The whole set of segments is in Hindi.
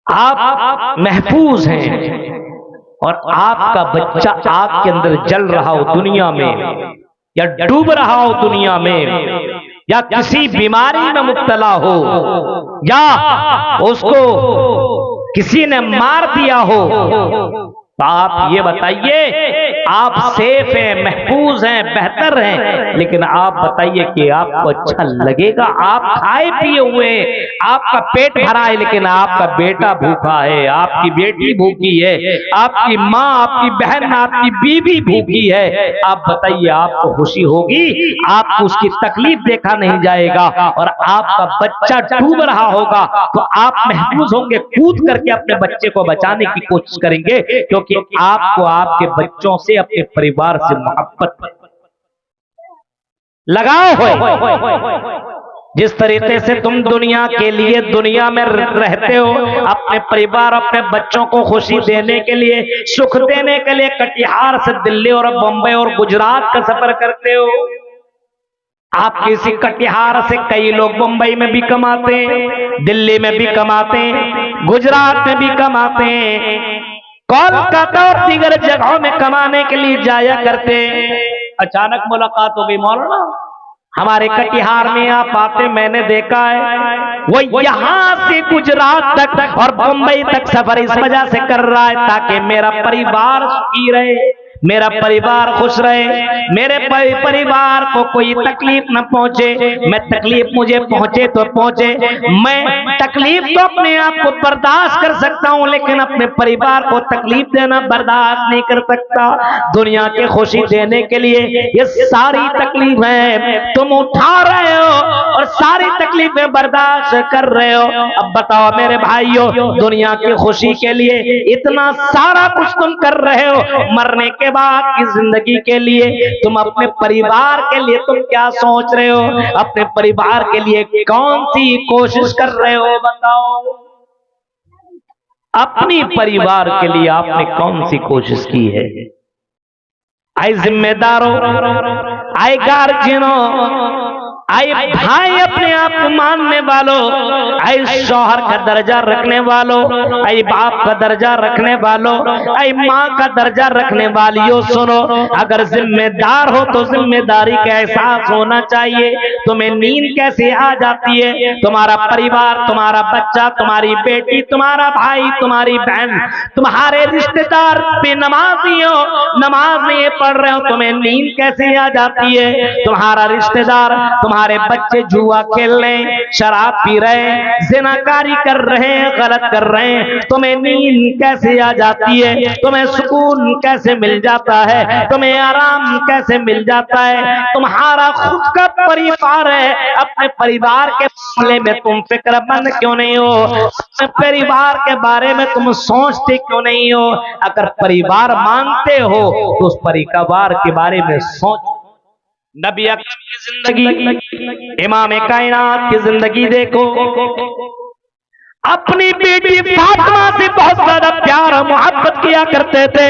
आप महफूज हैं और आपका बच्चा आग के अंदर जल रहा हो दुनिया में, या डूब रहा हो दुनिया में, या किसी बीमारी में मुब्तला हो, या उसको किसी ने मार दिया हो, तो आप ये बताइए आप सेफ हैं, महफूज हैं, बेहतर हैं, लेकिन आप बताइए कि आपको अच्छा लगेगा? आप खाए पिए हुए, आपका पेट भरा है, लेकिन आपका बेटा भूखा है, आपकी बेटी भूखी है, आपकी माँ, आपकी बहन, आपकी बीवी भूखी है। आप बताइए आपको खुशी होगी? आपको उसकी तकलीफ देखा नहीं जाएगा, और आपका बच्चा डूब रहा होगा तो आप महफूज होंगे, कूद करके अपने बच्चे को बचाने की कोशिश करेंगे, क्योंकि आपको आपके बच्चों से, अपने परिवार से मोहब्बत लगाओ हो। जिस तरीके से तुम दुनिया के लिए दुनिया में रहते हो, अपने परिवार, अपने बच्चों को खुशी देने के लिए, सुख देने के लिए कटिहार से दिल्ली और बंबई और गुजरात का सफर करते हो। आप किसी कटिहार से कई लोग मुंबई में भी कमाते हैं, दिल्ली में भी कमाते हैं, गुजरात में भी कमाते हैं, कोलकाता और दीगर जगहों में कमाने के लिए जाया करते। अचानक मुलाकात हो गई, मौलाना हमारे कटिहार में आप आते, मैंने देखा है वो यहां से गुजरात तक और मुंबई तक सफर इस वजह से कर रहा है ताकि मेरा परिवार सुखी रहे, मेरा परिवार खुश रहे, मेरे परिवार को कोई तकलीफ न पहुंचे। मैं तकलीफ मुझे पहुंचे तो पहुंचे, मैं तकलीफ तो अपने आप को बर्दाश्त कर सकता हूं, लेकिन अपने परिवार को तकलीफ देना बर्दाश्त नहीं कर सकता। दुनिया की खुशी देने के लिए ये सारी तकलीफें तुम उठा रहे हो और सारी तकलीफें बर्दाश्त कर रहे हो। अब बताओ मेरे भाइयों, दुनिया की खुशी के लिए इतना सारा कुछ तुम कर रहे हो, मरने के बाद की जिंदगी के लिए तुम अपने परिवार के लिए तुम क्या सोच रहे हो? अपने परिवार के लिए कौन सी कोशिश कर रहे हो? बताओ, अपनी परिवार के लिए आपने कौन सी कोशिश की है? आए जिम्मेदारों, आए गार्जियनों, आए भाई, अपने आप को मानने वालों, आए शौहर का दर्जा रखने वालों, आए बाप का दर्जा रखने वालों, आए माँ का दर्जा रखने वालियों, सुनो, अगर जिम्मेदार हो तो जिम्मेदारी का एहसास होना चाहिए। तुम्हें नींद कैसे आ जाती है? तुम्हारा परिवार, तुम्हारा बच्चा, तुम्हारी बेटी, तुम्हारा भाई, तुम्हारी बहन, तुम्हारे रिश्तेदार बेनमाजी हो, नमाज नहीं पढ़ रहे हो, तुम्हें नींद कैसे आ जाती है? तुम्हारा रिश्तेदार, तुम्हारे बच्चे जुआ खेल रहे हैं, शराब पी रहे हैं, ज़िनाकारी कर रहे हैं, गलत कर रहे हैं, तुम्हें नींद कैसे आ जाती है? तुम्हें सुकून कैसे मिल जाता है? तुम्हें आराम कैसे मिल जाता है? तुम्हारा खुद का परिवार है, अपने परिवार के मामले में तुम फिक्रमंद क्यों नहीं हो? अपने परिवार के बारे में तुम सोचते क्यों नहीं हो? अगर परिवार मांगते हो तो उस परिवार के बारे में सोच। नबी अकरम की जिंदगी, इमाम कायनात की जिंदगी देखो। अपनी बेटी फातिमा से बहुत ज्यादा प्यार और मोहब्बत किया करते थे।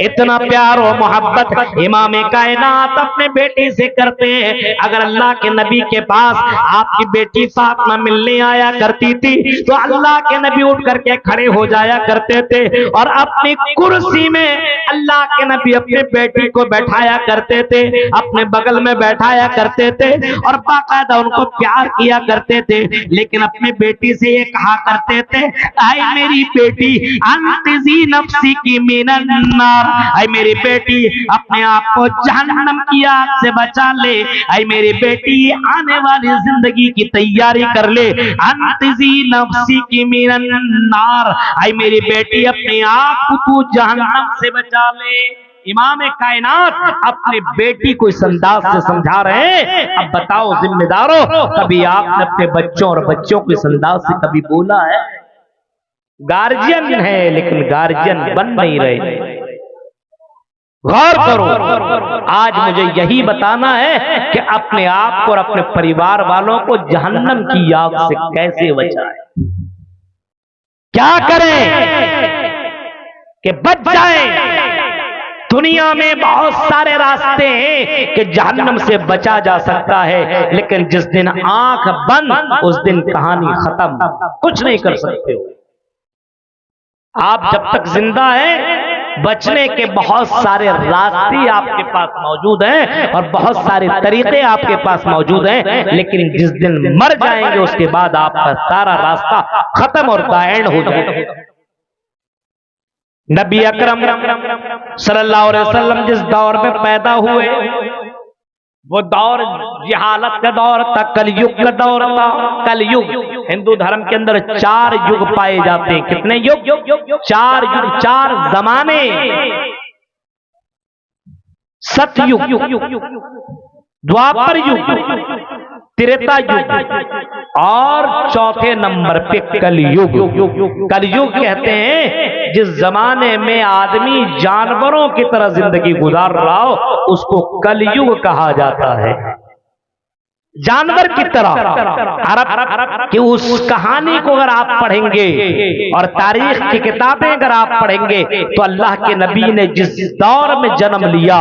इतना प्यार और मोहब्बत इमाम कायनात अपने बेटी से करते हैं। अगर अल्लाह के नबी के पास आपकी बेटी फातिमा मिलने आया करती थी तो अल्लाह के नबी उठ करके खड़े हो जाया करते थे और अपनी कुर्सी में अल्लाह के नबी अपने बेटी को बैठाया करते थे, अपने बगल में बैठाया करते थे और बाकायदा उनको प्यार किया करते थे। लेकिन अपनी बेटी से ये कहा करते थे, आए मेरी बेटी, अंतज़ी नफ्सी की मिनन नार, आए मेरी बेटी अपने आप को जहन्नम की आग से बचा ले, आए मेरी बेटी आने वाली जिंदगी की तैयारी कर ले, अंतज़ी नफ्सी की मिनन नार, आए मेरी बेटी अपने आप को तू जहन्नम से बचा ले। इमाम कायनात अपने बेटी को इस अंदाज से समझा रहे हैं। अब बताओ जिम्मेदारों, कभी आपने अपने बच्चों और बच्चों को इस अंदाज से कभी बोला है? गार्जियन है लेकिन गार्जियन बन नहीं रहे। गौर करो, आज मुझे यही बताना है कि अपने आप को और अपने परिवार वालों को जहन्नम की आग से कैसे बचाएं, क्या करें कि बच जाएं। दुनिया में बहुत सारे रास्ते हैं कि जहन्नम से बचा जा सकता है, लेकिन जिस दिन आंख बंद उस दिन कहानी खत्म, कुछ नहीं कर सकते हो। आप जब तक जिंदा हैं बचने के बहुत सारे रास्ते आपके पास मौजूद हैं और बहुत सारे तरीके आपके पास मौजूद हैं, लेकिन जिस दिन मर जाएंगे उसके बाद आपका सारा रास्ता खत्म और दाएं हो जाएगा। नबी अकरम सल्लल्लाहु अलैहि वसल्लम जिस दौर में पैदा हुए वो दौर जहालत का दौर था, कलयुग का दौर था। कलयुग हिंदू धर्म के अंदर 4 युग पाए जाते हैं। कितने युग? 4 युग, 4 जमाने। सतयुग, द्वापर युग, त्रेता युग और चौथे नंबर पे कलयुग। कलयुग कहते हैं जिस जमाने में आदमी जानवरों की तरह जिंदगी गुजार रहा हो उसको कलयुग कहा जाता है। जानवर की तरह अरब की उस कहानी को अगर आप पढ़ेंगे और तारीख की किताबें अगर आप पढ़ेंगे तो अल्लाह के नबी ने जिस दौर में जन्म लिया,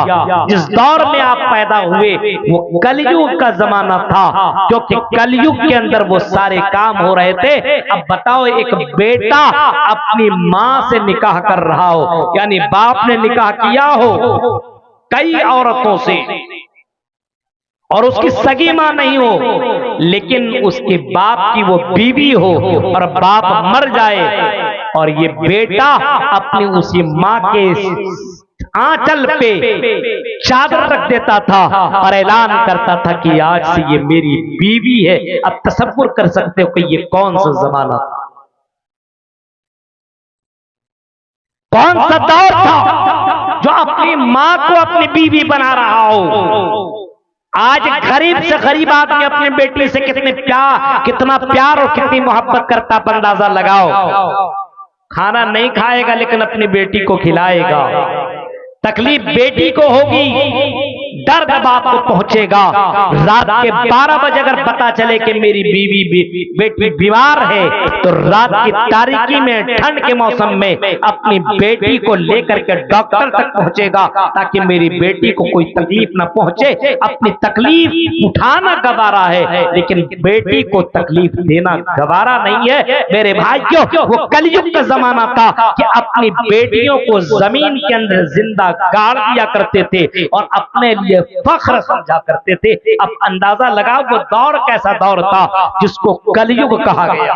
जिस दौर में आप पैदा हुए वो कलयुग का जमाना था, क्योंकि कलयुग के अंदर वो सारे काम हो रहे थे। अब बताओ, एक बेटा अपनी मां से निकाह कर रहा हो, यानी बाप ने निकाह किया हो कई औरतों से और उसकी सगी मां नहीं हो, लेकिन उसके बाप की वो बीवी हो और बाप मर जाए और ये बेटा अपनी उसी मां के आंचल पे चादर रख देता था और ऐलान करता था कि आज से ये मेरी बीवी है। अब तसव्वुर कर सकते हो कि ये कौन सा जमाना था, कौन सा दौर था जो अपनी मां को अपनी बीवी बना रहा हो। आज गरीब से गरीब आदमी अपनी बेटी से कितना प्यार और कितनी मोहब्बत करता, अंदाजा लगाओ। खाना नहीं खाएगा लेकिन अपनी बेटी को खिलाएगा। तकलीफ बेटी को होगी, दर्द बाप को पहुंचेगा। रात के 12 बजे अगर पता चले कि मेरी बेटी बीमार है तो रात की तारीकी में, ठंड के मौसम में अपनी बेटी को लेकर के डॉक्टर तक पहुंचेगा ताकि मेरी बेटी को कोई तकलीफ ना पहुंचे। अपनी तकलीफ उठाना गवारा है लेकिन बेटी को तकलीफ देना गवारा नहीं है। मेरे भाइयों, वो कलयुग का जमाना था कि अपनी बेटियों को जमीन के अंदर जिंदा गाड़ दिया करते थे और अपने लिए फख्र समझा करते थे। अब अंदाजा लगाओ वो दौर कैसा दौर था जिसको कलयुग कहा गया।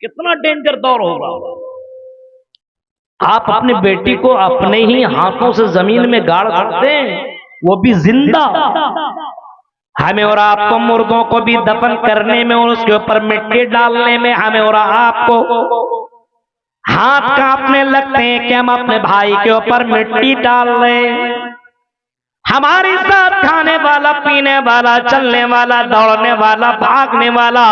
कितना डेंजर दौर होगा। आप अपनी बेटी को अपने ही हाथों से जमीन में गाड़ सकते हैं, वो भी जिंदा। हमें और आपको मुर्दों को भी दफन करने में और उसके ऊपर मिट्टी डालने में हमें और आपको हाथ कांपने लगते हैं कि हम अपने भाई के ऊपर मिट्टी डाल रहे। हमारे साथ खाने वाला, पीने वाला, चलने वाला, दौड़ने वाला, भागने वाला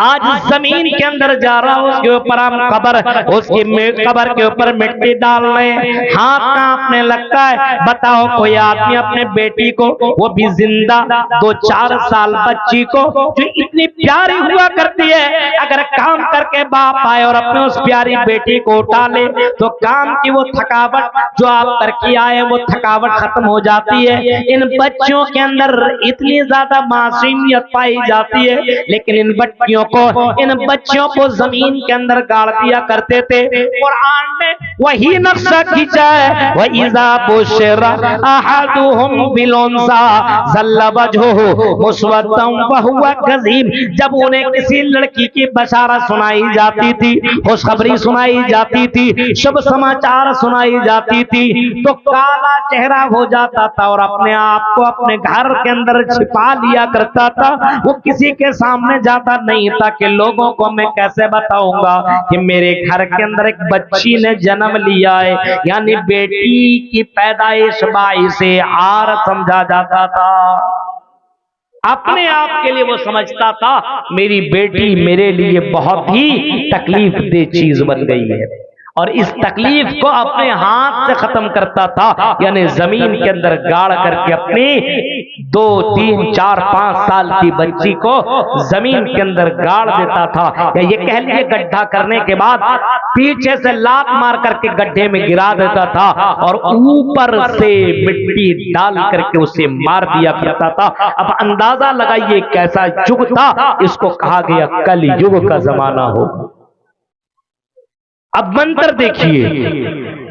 आज जमीन के अंदर जा रहा, उसके ऊपर हम उसकी कब्र के ऊपर मिट्टी डाल रहे, हाथ कांपने लगता है। बताओ, कोई आदमी अपने बेटी को, वो भी जिंदा 2-4 साल बच्ची को जो इतनी प्यारी हुआ करती है, अगर काम करके बाप आए और अपने उस प्यारी बेटी को उठा ले तो काम की वो थकावट जो आप करके आए वो थकावट खत्म हो जाती है। इन बच्चों के अंदर इतनी ज्यादा मासूमियत पाई जाती है, लेकिन इन बच्चियों को जमीन के अंदर गाड़ दिया करते थे। कुरान ने वही नक्शा खींचा है, वइज़ा बुशिरा अहदुहुम बिलुन्सा ज़ल्ला वजहुहु मुस्वद्दन वहुवा कज़ीम। जब उन्हें किसी लड़की की बशारत सुनाई जाती थी, खुशखबरी सुनाई जाती थी, शुभ समाचार सुनाई जाती थी तो काला चेहरा हो जाता था और अपने आप को अपने घर के अंदर छिपा लिया करता था। वो किसी के सामने जाता नहीं था कि लोगों को मैं कैसे बताऊंगा कि मेरे घर के अंदर एक बच्ची ने जन्म लिया है, यानी बेटी की पैदाइश बाई से आर समझा जाता था। अपने आप के लिए वो समझता था मेरी बेटी मेरे लिए बहुत ही तकलीफ दे चीज बन गई है, और इस तकलीफ को अपने हाथ से खत्म करता था, यानी जमीन के अंदर गाड़ करके अपनी 2, 3, 4, 5 साल की बच्ची को जमीन के अंदर गाड़ देता था, या ये कह लिए गड्ढा करने के बाद पीछे से लात मार करके गड्ढे में गिरा देता था और ऊपर से मिट्टी डाल करके उसे मार दिया करता था। अब अंदाजा लगाइए कैसा युग था, इसको कहा गया कल युग का जमाना हो। अब मंत्र देखिए,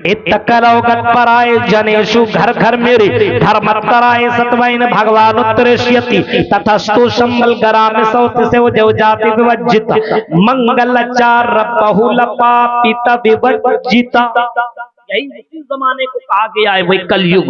इत्तकलौगत पराय जनेषु घर घर मेरे धर्मत्तराय सत्वैन भगवान उत्तरेष्यति तथस्तु संबल गराम सौत से देव जाति विवज्जित मंगलचार बहुल पापित विवज्जित। यही उसी जमाने को कहा गया है, वही कलयुग।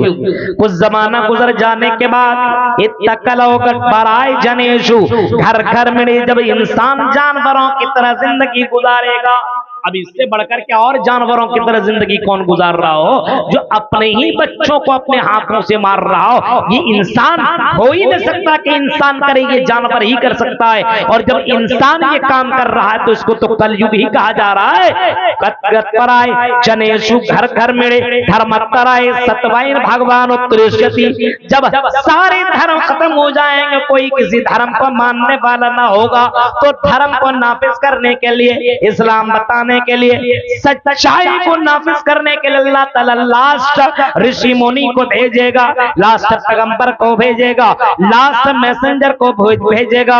कुछ जमाना गुजर जाने के बाद इत्तकलौगत पराय जनेषु घर घर मेरे, जब इंसान जानवरों की तरह जिंदगी गुजारेगा, अब इससे बढ़कर क्या और जानवरों की तरह जिंदगी कौन गुजार रहा हो, जो अपने ही बच्चों को अपने हाथों से मार रहा हो। ये इंसान हो ही नहीं सकता कि इंसान करे, ये जानवर ही कर सकता है। और जब इंसान ये काम कर रहा है तो इसको तो कलयुग ही कहा जा रहा है। कत्पराय जनेषु घर घर मेरे धर्मत्तराय सत्वाइन भगवान उत्तरेष्यति। जब सारे धर्म खत्म हो जाएंगे, कोई किसी धर्म को मानने वाला ना होगा, तो धर्म को नाफिज करने के लिए, इस्लाम बताने के लिए, सच्चाई को नाफिज करने के लिए अल्लाह ताला लास्ट ऋषि मुनि को भेजेगा, लास्ट पैगंबर को भेजेगा, लास्ट मैसेंजर को भेजेगा।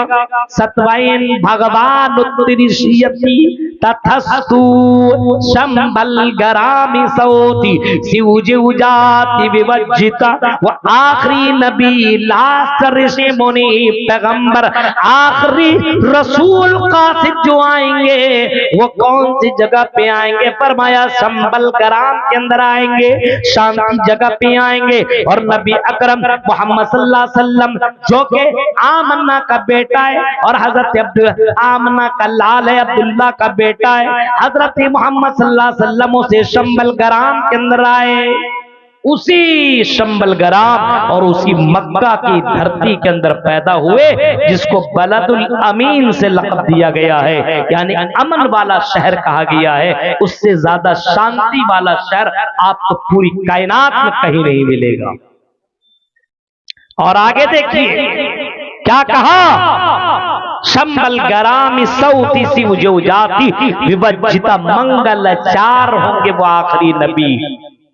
सत्वाइन भगवान उत्तरेष्यति तथस्तु संबल गरामि सौति शिवजी जाति विवज्जिता। वो आखिरी नबी, लास्ट ऋषि मुनि पैगंबर, आखिरी रसूल कासिद जो आएंगे, वो कौन सी जगह पे आएंगे? फरमाया संबल गराम के अंदर आएंगे, शांति जगह पे आएंगे। और नबी अकरम मोहम्मद सल्लल्लाहु अलैहि वसल्लम, जो के आमना का बेटा है और हजरत आमना का लाल है, अब्दुल्ला का बेटा है, हजरत मोहम्मद सल्लल्लाहु अलैहि वसल्लम से संबल गराम के अंदर आए। उसी शंबल गराम और उसी मक्का की धरती के अंदर पैदा हुए, जिसको बलदुल अमीन से लक़ब दिया गया है, यानी अमन वाला शहर कहा गया है। उससे ज्यादा शांति वाला शहर आपको पूरी कायनात में कहीं नहीं मिलेगा। और आगे देखिए क्या कहा, शंबल गरामी सौती शिव जो जाति विवज्जिता। मंगलचार होंगे वो आखिरी नबी,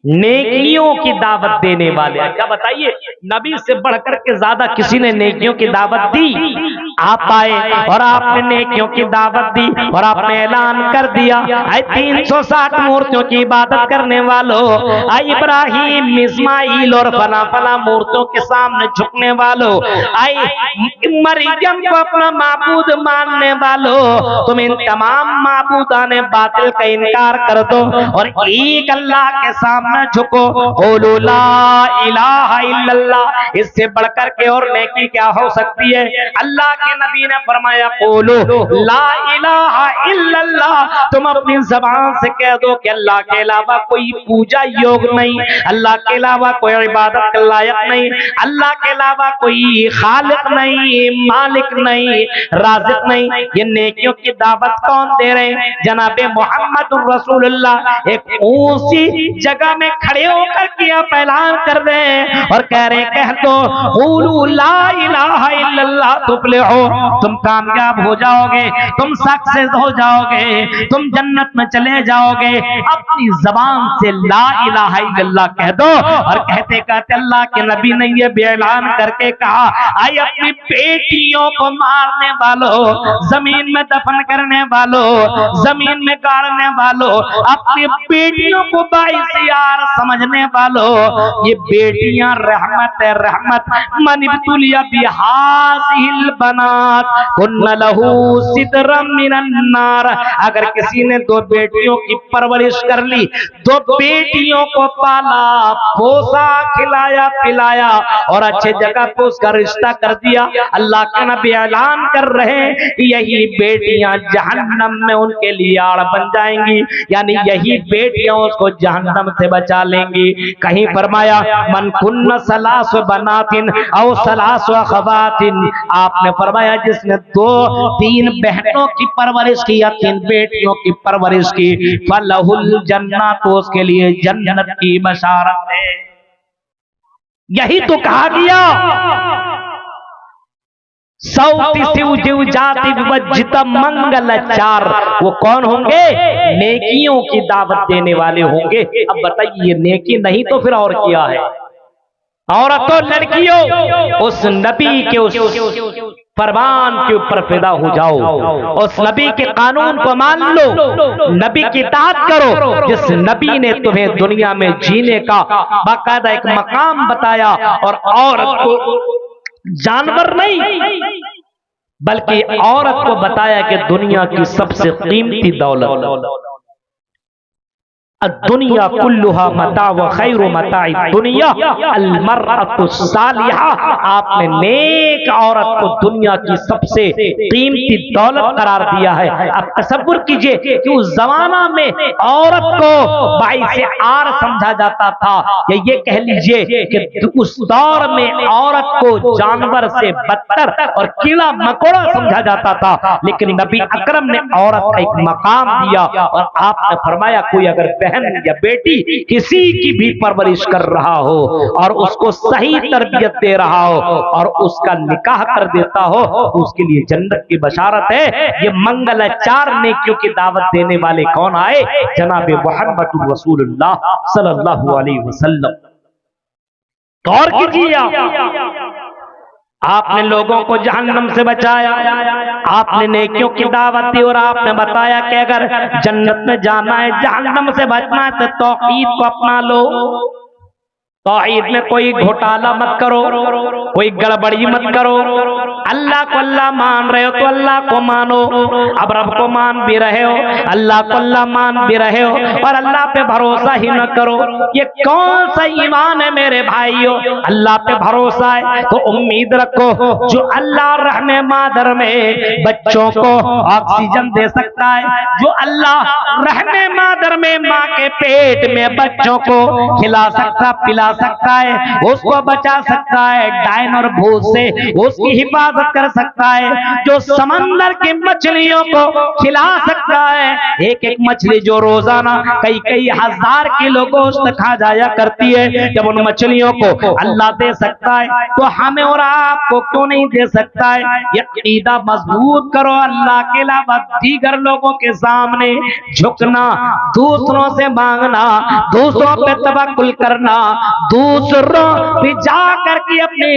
नेकियों की दावत देने वाले। क्या बताइए, नबी से बढ़कर के ज्यादा किसी ने नेकियों की दावत दी? आप आए और आपने नेकियों की दावत दी और आपने ऐलान कर दिया, आई 360 मूर्तियों की इबादत करने वालों, आई इब्राहिम इस्माइल और फला फला मूर्तियों के सामने झुकने वालों, आई मरियम को अपना माबूद मानने वालों, तुम इन तमाम माबूदाने बातिल का इनकार कर दो और एक अल्लाह के सामने झुको। ओलो ला इलाहा इल्लल्लाह, इससे बढ़कर के और नेकी क्या हो सकती है? अल्लाह के नबी ने फरमाया, ओलो ला इलाहा इल्लल्लाह, तुम अपनी ज़बान से कह दो कि अल्लाह के अलावा कोई पूजा योग नहीं, अल्लाह के अलावा कोई इबादत के लायक नहीं, अल्लाह के अलावा कोई खालिक नहीं, मालिक नहीं, राज़िक नहीं। ये नेकियों की दावत कौन दे रहे हैं? जनाबे मोहम्मद रसूलुल्लाह एक ऊंची जगह में खड़े होकर के आप ऐलान कर रहे हैं और कह रहे हैं, कह दो क़ूलू ला इलाहा इल्लल्लाह तुफ़्लिहू, तुम कामयाब हो जाओगे, तुम सक्सेस हो जाओगे, तुम जन्नत में चले जाओगे। अपनी जबान से ला इलाहा इल्लल्लाह कह दो। और कहते कहते अल्लाह के नबी ने ये भी ऐलान करके कहा, आई अपनी बेटियों को मारने वालों, जमीन में दफन करने वालों, जमीन में गाड़ने वालों, अपनी बेटियों को बाइसियार समझने वालों, ये बेटियां रहमत है, रहमत। मन इब्तुलिया बिहाज़िहिल बनात कुन्न लहू सिदरम मिनन नार। अगर किसी ने दो बेटियों की परवरिश कर ली, दो बेटियों को पाला पोसा, खिलाया पिलाया और अच्छे जगह पे उसका रिश्ता कर दिया, अल्लाह का नबी ऐलान कर रहे हैं, यही बेटियां जहन्नम में उनके लिए आड़ बन जाएंगी, यानी यही बेटियां उसको जहन्नम से बचा लेंगी। कहीं फरमाया, मन कुन्न सलास बनातिन और सलास अखवातिन, आपने फरमाया जिसने दो तीन बहनों की परवरिश की या तीन बेटियों की परवरिश की, फलहुल जन्नत, तो उसके लिए जन्नत की बशारत है। यही तो कहा गया, सौती शिव जीव जाति विवज्जित मंगलचार। वो कौन होंगे? नेकियों की दावत देने वाले होंगे। अब बताइए, ये नेकी नहीं तो फिर और क्या है? औरतों, लड़कियों, उस नबी के उस फरमान के ऊपर फिदा हो जाओ, उस नबी के कानून को मान लो, नबी की इताअत करो जिस नबी ने तुम्हें दुनिया में जीने का बाकायदा एक मकाम बताया। और औरत को जानवर नहीं बल्कि औरत को बताया कि दुनिया की सबसे कीमती दौलत दुनिया कुल्लुहा मता व खैरु मताई दुनिया अलमरअतु सालिहा। आपने नेक औरत को दुनिया की सबसे कीमती दौलत करार दिया है। अब तसव्वुर कीजिए कि उस जमाना में औरत को बाइसे आर समझा जाता था, या ये कह लीजिए कि उस दौर में औरत को जानवर से बदतर और कीड़ा मकोड़ा समझा जाता था। लेकिन नबी अकरम ने औरत का एक मकाम दिया और आपने फरमाया कोई अगर बहन या बेटी किसी की भी परवरिश कर रहा हो और उसको सही तरबियत दे रहा हो और उसका निकाह कर देता हो तो उसके लिए जन्नत की बशारत है। ये मंगलाचार नेकियों की दावत देने वाले कौन आए? जनाब मुहम्मद रसूलुल्लाह सल्लल्लाहु अलैहि वसल्लम। गौर कीजिए, आपने लोगों को जहन्नम से बचाया, आपने नेकियों की दावत दी और आपने बताया कि अगर जन्नत में जाना है, जहन्नम से बचना है तो तौहीद को अपना लो। तौहीद में कोई घोटाला मत करो, कोई गड़बड़ी मत करो। अल्लाह को अल्लाह मान रहे हो तो अल्लाह को मानो। अब रब को मान भी रहे हो, अल्लाह को अल्लाह मान भी रहे हो और अल्लाह पे भरोसा ही न करो। ये कौन सा ईमान है मेरे भाइयों? अल्लाह पे भरोसा है तो उम्मीद रखो जो अल्लाह रहमे मादर में बच्चों को ऑक्सीजन दे सकता है, जो अल्लाह रहमे मादर में माँ के पेट में बच्चों को खिला सकता पिला सकता है, उसको बचा सकता है डायन और भूत से, उसकी हिफाजत कर सकता है, जो समंदर की मछलियों को खिला सकता है। एक एक मछली जो रोजाना कई कई हजार किलो गोश्त खा जाया करती है, जब उन मछलियों को अल्लाह दे सकता है तो हमें और आपको क्यों नहीं दे सकता है? ये अकीदा मजबूत करो। अल्लाह के अलावा दीगर लोगों के सामने झुकना, दूसरों से मांगना, दूसरों पे तवक्कुल करना, दूसरों पे जा करके अपनी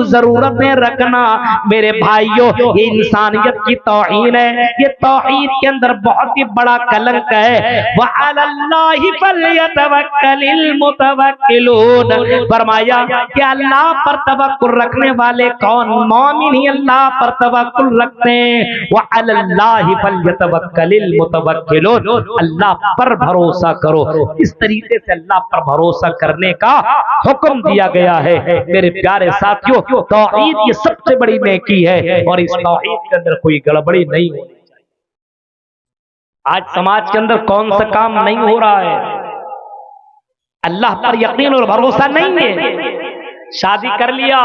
जरूरतें रखना, मेरे भाइयों ये इंसानियत की तौहीन है। ये तौहीद के अंदर बहुत ही बड़ा कलंक है। व अलल्लाहि फलयतवक्कलिल मुतवक्किलून, फरमाया कि अल्लाह पर तवक्कुल रखने वाले कौन? मोमिन ही अल्लाह पर तवक्कुल रखते हैं। व अलल्लाहि फलयतवक्कलिल मुतवक्किलून, अल्लाह पर भरोसा करो। इस तरीके से अल्लाह पर भरोसा करने का हुक्म दिया गया है। मेरे प्यारे साथियों, तौहीद ये सबसे बड़ी नेकी है और इस तौहीद के अंदर कोई गड़बड़ी नहीं होनी चाहिए। आज समाज के अंदर कौन सा काम नहीं हो रहा है? अल्लाह पर यकीन और भरोसा नहीं है। शादी कर लिया,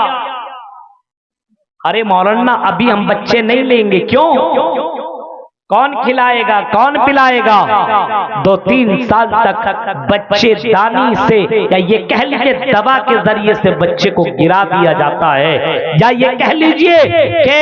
अरे मौलाना अभी हम बच्चे नहीं लेंगे। क्यों? कौन खिलाएगा, कौन पिलाएगा? 2-3 साल तक बच्चे दानी से या ये कह लीजिए दवा के जरिए से बच्चे को गिरा दिया जाता है, या ये कह लीजिए कि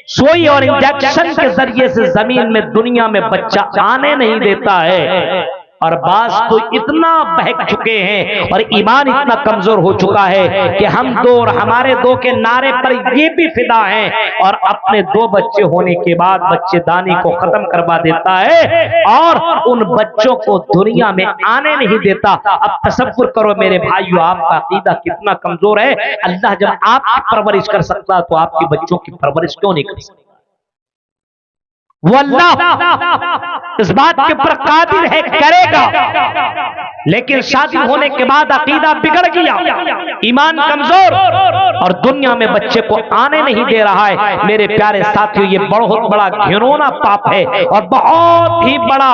सुई और इंजेक्शन के जरिए से जमीन में दुनिया में बच्चा आने नहीं देता है। और बास तो इतना बहक चुके हैं और ईमान इतना कमजोर हो चुका है कि हम दो और हमारे दो के नारे पर ये भी फिदा हैं और अपने 2 बच्चे होने के बाद बच्चेदानी को खत्म करवा देता है और उन बच्चों को दुनिया में आने नहीं देता। अब तसव्वुर करो मेरे भाइयों, आपका अकीदा कितना कमजोर है। अल्लाह जब आपकी परवरिश कर सकता तो आपके बच्चों की परवरिश क्यों नहीं कर सकता? वो अल्लाह इस बात के ऊपर कादिर है, करेगा। लेकिन शादी होने के बाद अकीदा बिगड़ गया, ईमान कमजोर और दुनिया में बच्चे को आने नहीं दे रहा है। मेरे प्यारे साथियों, ये बहुत बड़ा घिनौना पाप है और बहुत ही बड़ा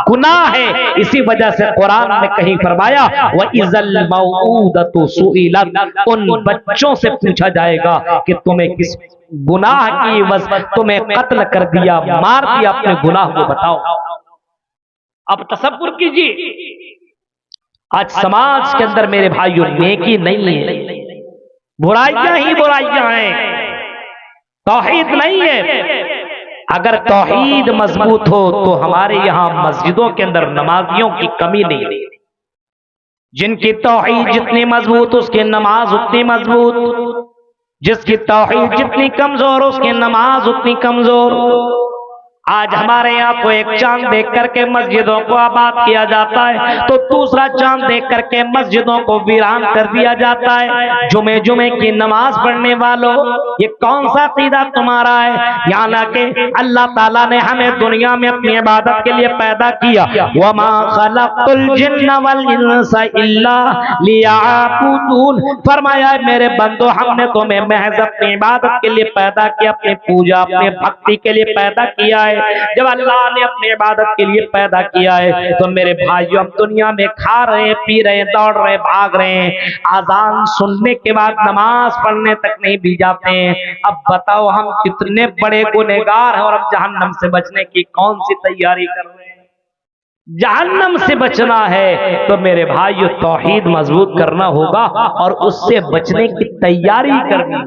गुनाह है। इसी वजह से कुरान ने कहीं फरमाया व इज़ल मौऊदतु सुइलत, उन बच्चों से पूछा जाएगा कि तुम्हें किस गुनाह की वजह तुम्हें कत्ल कर दिया, मार दिया, अपने गुनाह को बताओ। अब तसव्वुर कीजिए, आज समाज के अंदर मेरे भाइयों नेकी नहीं है, बुराइयां ही बुराइयां हैं, तौहीद नहीं है। अगर तौहीद मजबूत हो तो हमारे यहां मस्जिदों के अंदर नमाजियों की कमी नहीं है। जिनकी तौहीद जितनी मजबूत उसकी नमाज उतनी मजबूत। जिसकी तौहीद जितनी कमजोर उसकी नमाज उतनी कमजोर। आज हमारे यहाँ को एक चांद देख करके मस्जिदों को आबाद किया जाता है, तो दूसरा चांद देख करके मस्जिदों को वीरान कर दिया जाता है। जुमे जुमे की नमाज पढ़ने वालों, ये कौन सा अकीदा तुम्हारा है? यहाँ लाके अल्लाह ताला ने हमें दुनिया में अपनी इबादत के लिए पैदा किया। वमा खलक़तुल जिन्ना वल इंसा इल्ला लियअबुदून, फरमाया मेरे बंदो हमने तुम्हें महज अपनी इबादत के लिए पैदा किया, अपनी पूजा अपनी भक्ति के लिए पैदा किया है। जब अल्लाह ने अपनी इबादत के लिए पैदा किया है तो मेरे भाइयों हम दुनिया में खा रहे हैं, पी रहे हैं, दौड़ रहे हैं, भाग रहे हैं, आजान सुनने के बाद नमाज पढ़ने तक नहीं भी जाते हैं। अब बताओ हम कितने बड़े गुनहगार हैं और अब जहन्नम से बचने की कौन सी तैयारी कर रहे हैं? जहन्नम से बचना है तो मेरे भाइयों तौहीद मजबूत करना होगा और उससे बचने की तैयारी करनी।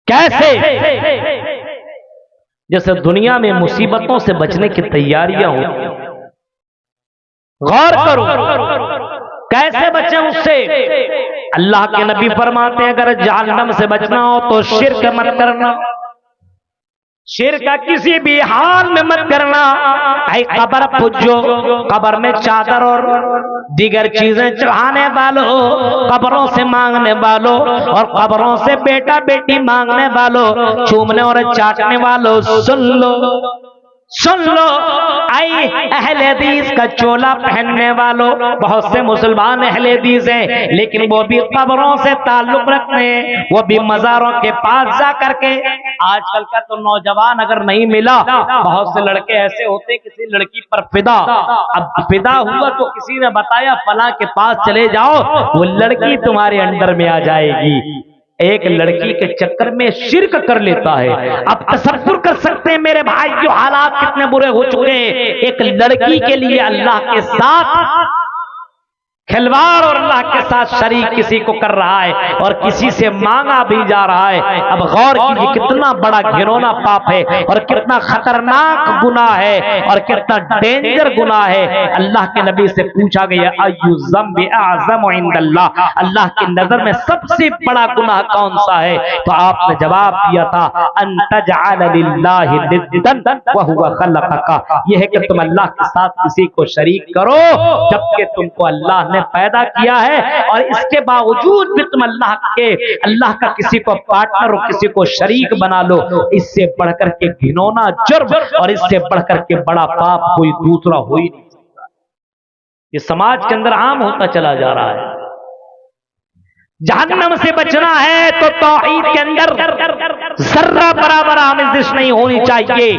कैसे? जैसे दुनिया में मुसीबतों से बचने की तैयारियां होती, गौर करो कैसे बचें उससे। अल्लाह के नबी फरमाते हैं अगर जहन्नम से बचना हो तो शिर्क मत करना, शिर्क किसी भी हाल में मत करना। भाई कब्र पूजो, कब्र में चादर और दीगर चीजें चढ़ाने वालों, कब्रों से मांगने वालों और कब्रों से बेटा बेटी मांगने वालों, चूमने और चाटने वालों, सुन लो सुन लो। आई अहले हदीस का चोला पहनने वालों, बहुत से मुसलमान अहले हदीस हैं लेकिन वो भी कब्रों से ताल्लुक रखते हैं, वो भी मजारों के पास जा करके। आजकल का तो नौजवान अगर नहीं मिला, बहुत से लड़के ऐसे होते हैं किसी लड़की पर फिदा। अब फिदा हुआ तो किसी ने बताया फला के पास चले जाओ, वो लड़की तुम्हारे अंडर में आ जाएगी। एक लड़की के चक्कर में शिर्क कर लेता है। अब तसव्वुर कर सकते हैं मेरे भाई जो हालात कितने बुरे हो चुके हैं। एक लड़की के लिए अल्लाह के साथ खिलवाड़ और अल्लाह के साथ शरीक किसी को कर रहा है और किसी से मांगा भी जा रहा है। अब गौर कीजिए कितना बड़ा घिनौना पाप है और कितना खतरनाक गुनाह है और कितना डेंजर गुनाह है। अल्लाह के नबी से पूछा गया अय्यु ज़म्बि अअज़मु इंदल्लाह, अल्लाह की नजर में सबसे बड़ा गुनाह कौन सा है? तो आपने जवाब दिया था अन तजअल लिल्लाहि निद्दन व हुवा खलक़का, यह है कि तुम अल्लाह के साथ किसी को शरीक करो जबकि तुमको अल्लाह ने पैदा किया है और इसके बावजूद भी तुम अल्लाह का किसी को पार्टनर और किसी को शरीक बना लो। इससे बढ़कर के घिनौना जुर्म और इससे बढ़कर के बड़ा पाप कोई दूसरा हो ही नहीं सकता। ये समाज के अंदर आम होता चला जा रहा है। जहन्नम से बचना है तो तौहीद के अंदर जर्रा बराबर आमेज़िश नहीं होनी चाहिए।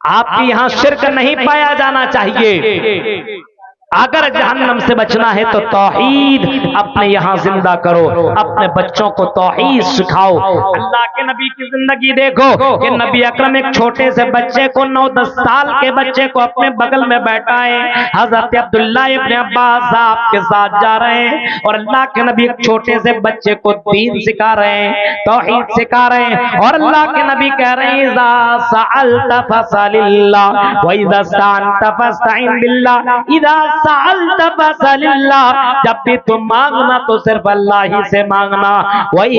आपके यहां शिर्क नहीं पाया जाना चाहिए। अगर जहन्नम से बचना है तो तौहीद अपने यहां जिंदा करो, अपने बच्चों को तौहीद सिखाओ। अल्लाह के नबी की जिंदगी देखो कि नबी अकरम एक छोटे से बच्चे को 9-10 साल के बच्चे को अपने बगल में बैठाए, हजरत अब्दुल्ला इब्न अब्बास साहब के साथ जा रहे हैं और अल्लाह के नबी एक छोटे से बच्चे को दीन सिखा रहे हैं, तौहीद सिखा रहे हैं। और अल्लाह के नबी कह रहे हैं इज़ा सअल्त फसअलिल्लाह व इज़ा इस्तअनत फस्तईन बिल्लाह, इज़ा जब भी तुम मांगना तो सिर्फ अल्लाह ही से मांगना, वही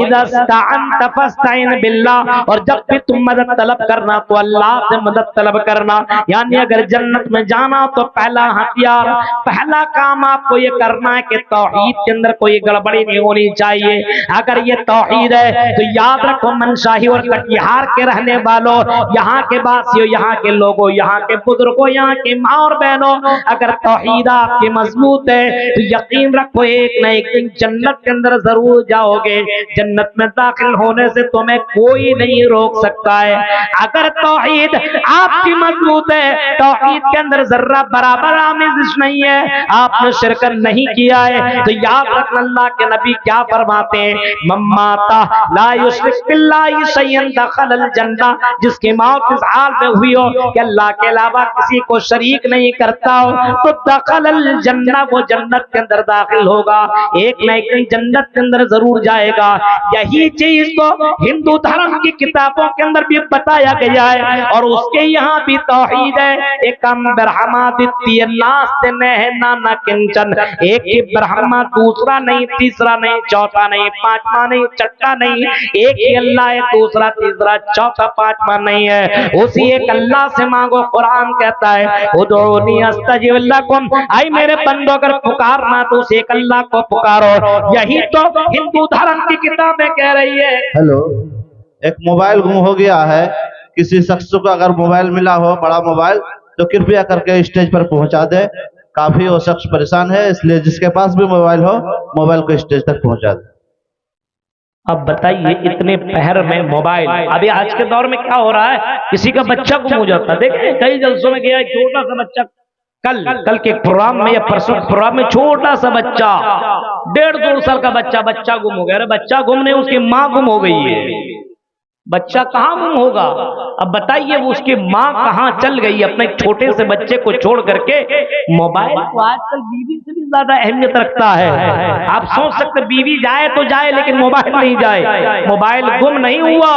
बिल्लाह, और जब भी तुम मदद तलब करना तो अल्लाह से मदद तलब करना। यानी अगर जन्नत में जाना तो पहला हथियार पहला काम आपको ये करना है कि तौहीद के अंदर कोई गड़बड़ी नहीं होनी चाहिए। अगर ये तौहीद है तो याद रखो मनशाही और कटिहार के रहने वालों, यहाँ के वासियों, यहाँ के लोगों, यहाँ के बुजुर्गों, यहाँ की माँ और बहनों, अगर तौहीद आपकी मजबूत है तो यकीन रखो एक न एक दिन जन्नत के अंदर जरूर जाओगे। जन्नत में दाखिल होने से तुम्हें कोई नहीं रोक सकता है। अगर तौहीद आपकी मजबूत है, तौहीद के अंदर जर्रा बराबर आमेज़िश नहीं है, आपने शिरक नहीं किया है, तो याद रखना अल्लाह के नबी क्या फरमाते हैं मम्माता ला युशरिक बिल्लाहि शैअन दखलल जन्नह, जिसकी मौत इस हाल में हुई हो कि अल्लाह के अलावा किसी को शरीक नहीं करता हो तो दखल दखलल जन्नत, वो जन्नत के अंदर दाखिल होगा, एक न एक दिन जन्नत के अंदर जरूर जाएगा। यही चीज तो हिंदू धर्म की किताबों के अंदर भी बताया गया है और उसके यहाँ भी तौहीद है। एकम ब्रह्मा द्वितीय नास्ति नेह न किंचन, एक ही ब्रह्मा, दूसरा नहीं, तीसरा नहीं, चौथा नहीं, पांचवा नहीं, छठा नहीं, एक ही अल्लाह है, दूसरा तीसरा चौथा पांचवा नहीं है। उसी एक अल्लाह से मांगो। कुरान कहता है उदऊनी अस्तजिब लकुम, आई मेरे बंदो अगर पुकारना तो उस एक अल्लाह को पुकारो। यही तो हिंदू धर्म की किताबें कह रही है। हेलो, एक मोबाइल गुम हो गया है, किसी शख्स को अगर मोबाइल मिला हो, बड़ा मोबाइल, तो कृपया करके स्टेज पर पहुंचा दे। काफी वो शख्स परेशान है, इसलिए जिसके पास भी मोबाइल हो, मोबाइल को स्टेज तक पहुंचा दे। अब बताइए इतने पहर में मोबाइल, अभी आज के दौर में क्या हो रहा है, किसी का बच्चा गुम हो जाता है। देखे कई जलसों में गया, छोटा सा बच्चा, कल के प्रोग्राम में या परसों प्रोग्राम में छोटा सा बच्चा, 1.5-2 साल का बच्चा गुम हो गया। अरे बच्चा गुम नहीं, उसकी माँ गुम हो गई है। बच्चा कहाँ गुम होगा? अब बताइए वो उसकी माँ कहाँ चल गई अपने छोटे से बच्चे को छोड़ करके। मोबाइल तो आजकल बीवी से भी ज्यादा अहमियत रखता है। आप सोच सकते बीवी जाए तो जाए लेकिन मोबाइल नहीं जाए। मोबाइल गुम नहीं हुआ,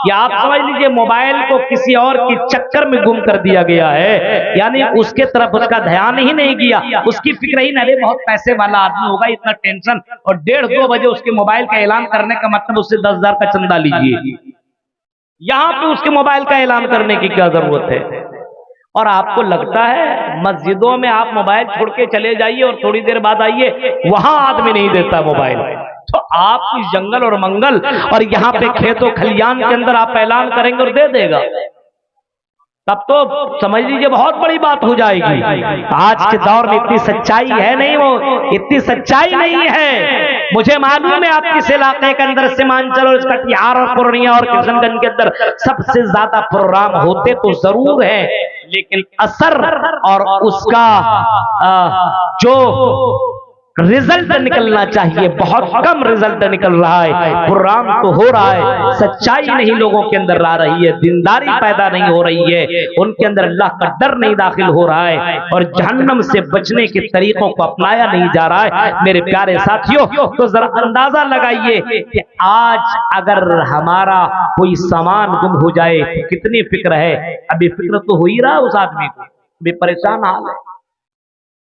या आप समझ लीजिए मोबाइल को किसी और के चक्कर में गुम कर दिया गया है, यानी उसके तरफ उसका ध्यान ही नहीं गया, उसकी फिक्र ही नहीं, बहुत पैसे वाला आदमी होगा, इतना टेंशन, और 1:30-2 बजे उसके मोबाइल का ऐलान करने का मतलब उससे 10,000 का चंदा लीजिए। यहां पे उसके मोबाइल का ऐलान करने की क्या जरूरत है? और आपको लगता है मस्जिदों में आप मोबाइल छोड़ के चले जाइए और थोड़ी देर बाद आइए, वहां आदमी नहीं देता मोबाइल। तो आप इस जंगल और मंगल और यहाँ पे खेतों खलियान के अंदर आप ऐलान करेंगे और दे देगा, तब तो समझ लीजिए बहुत बड़ी बात हो जाएगी। आज के दौर में इतनी सच्चाई है नहीं, वो इतनी सच्चाई नहीं है। मुझे मालूम है आप किस इलाके के अंदर सीमांचल और कटिहार और पूर्णिया और किशनगंज के अंदर सबसे ज्यादा प्रोग्राम होते तो जरूर है, लेकिन असर और उसका जो रिजल्ट निकलना चाहिए बहुत कम रिजल्ट निकल रहा है। प्रोग्राम तो हो रहा है, सच्चाई नहीं लोगों के अंदर आ रही है, दीनदारी पैदा नहीं हो रही है, उनके अंदर अल्लाह का डर नहीं दाखिल हो रहा है और जहन्नम से बचने के तरीकों को अपनाया नहीं जा रहा है। मेरे प्यारे साथियों, तो जरा अंदाजा लगाइए कि आज अगर हमारा कोई सामान गुम हो जाए तो कितनी फिक्र है। अभी फिक्र तो हो ही रहा है उस आदमी को, अभी परेशान हाल है।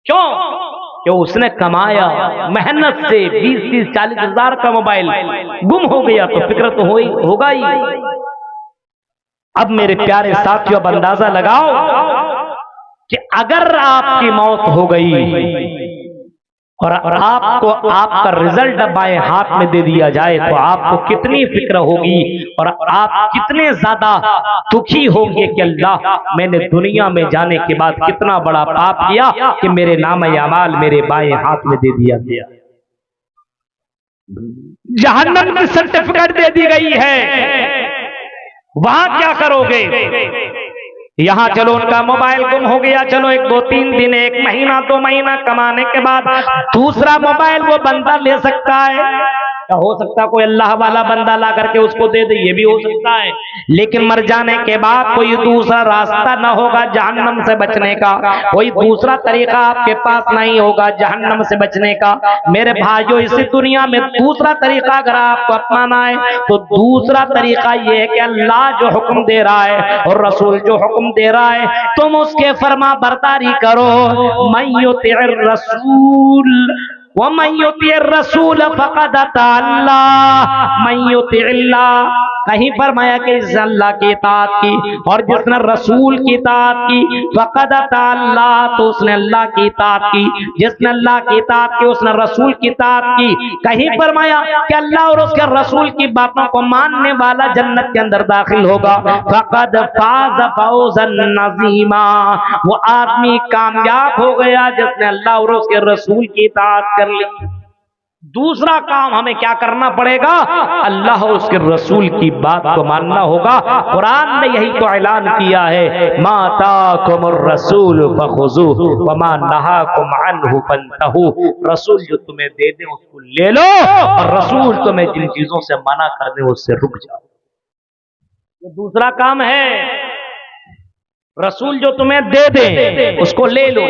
क्यों? क्यों? उसने कमाया मेहनत से 20-30-40 हजार का मोबाइल गुम हो गया तो फिक्र तो होगा ही। अब मेरे प्यारे साथियों, अब अंदाजा लगाओ कि अगर आपकी मौत हो गई और आपको आपका रिजल्ट बाएं हाथ में दे दिया जाए तो आपको कितनी फिक्र होगी और आप कितने ज्यादा दुखी होंगे कि अल्लाह, मैंने दुनिया में जाने के बाद कितना बड़ा पाप किया कि मेरे नाम-ए-अमाल मेरे बाएं हाथ में दे दिया गया। जहन्नम की सर्टिफिकेट दे दी गई है, वहां क्या करोगे? यहाँ चलो उनका मोबाइल गुम हो गया, चलो 1-2-3 दिन, 1 महीना 2 महीना कमाने के बाद दूसरा मोबाइल वो बंदा ले सकता है। क्या हो सकता है कोई अल्लाह वाला बंदा ला करके उसको दे दे, ये भी हो सकता है, लेकिन मर जाने के बाद कोई दूसरा रास्ता ना होगा जहन्नम से बचने का, कोई दूसरा तरीका आपके पास नहीं होगा जहन्नम से बचने का। मेरे भाइयों, इसी दुनिया में दूसरा तरीका अगर आपको अपनाना है तो दूसरा तरीका ये है कि अल्लाह जो हुक्म दे रहा है और रसूल जो हुक्म दे रहा है तुम उसके फर्मा बरदारी करो। मन युतिइर रसूल व मन युतिइर रसूल फक़द अता अल्लाह, मन युतिइल्लाह, कहीं फरमाया कि इस अल्लाह की इताअत की, और जिसने रसूल की इताअत की फक़द अता अल्लाह, तो उसने अल्लाह की इताअत की, जिसने अल्लाह की इताअत की उसने रसूल की इताअत की। कहीं फरमाया कि अल्लाह और उसके रसूल की बातों को मानने वाला जन्नत के अंदर दाखिल होगा। फक़द फ़ाज़ फ़ौज़न नज़ीमा, वो आदमी कामयाब हो गया जिसने अल्लाह और उसके रसूल की इताअत कर ली। दूसरा काम हमें क्या करना पड़ेगा? अल्लाह और उसके रसूल की बात को मानना होगा। कुरान ने यही तो ऐलान किया है, मा ताकुमुर रसूल फखुज़ूहु व मा नहाकुम अन्हु फंतहू, रसूल जो तुम्हें दे दे उसको ले लो और रसूल तुम्हें जिन चीजों से मना कर दे उससे रुक जाओ। ये दूसरा काम है। रसूल जो तुम्हें दे दे उसको ले लो।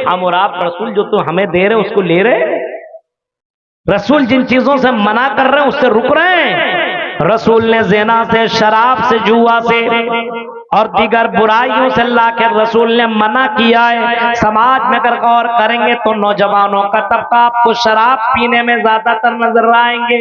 हम और आप रसूल जो तुम हमें दे रहे उसको ले रहे। रसूल जिन चीजों से मना कर रहे हैं उससे रुक रहे हैं। रसूल ने ज़िना से, शराब से, जुआ से और दीगर बुराइयों से अल्लाह के रसूल ने मना किया है। समाज में अगर गौर करेंगे तो नौजवानों का तबका आपको शराब पीने में ज्यादातर नजर आएंगे,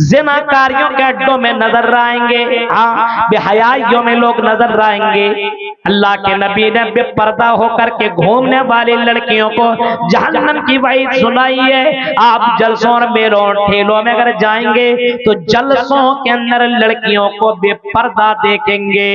ज़िनाकारियों के अड्डों में नजर आएंगे, हाँ बेहयाइयों में लोग नजर आएंगे। अल्लाह के नबी ने बेपर्दा होकर के घूमने वाली लड़कियों को जहन्नम की वही सुनाई है। आप जलसों और मेलों ठेलों में अगर जाएंगे तो जलसों के अंदर लड़कियों को बेपर्दा देखेंगे।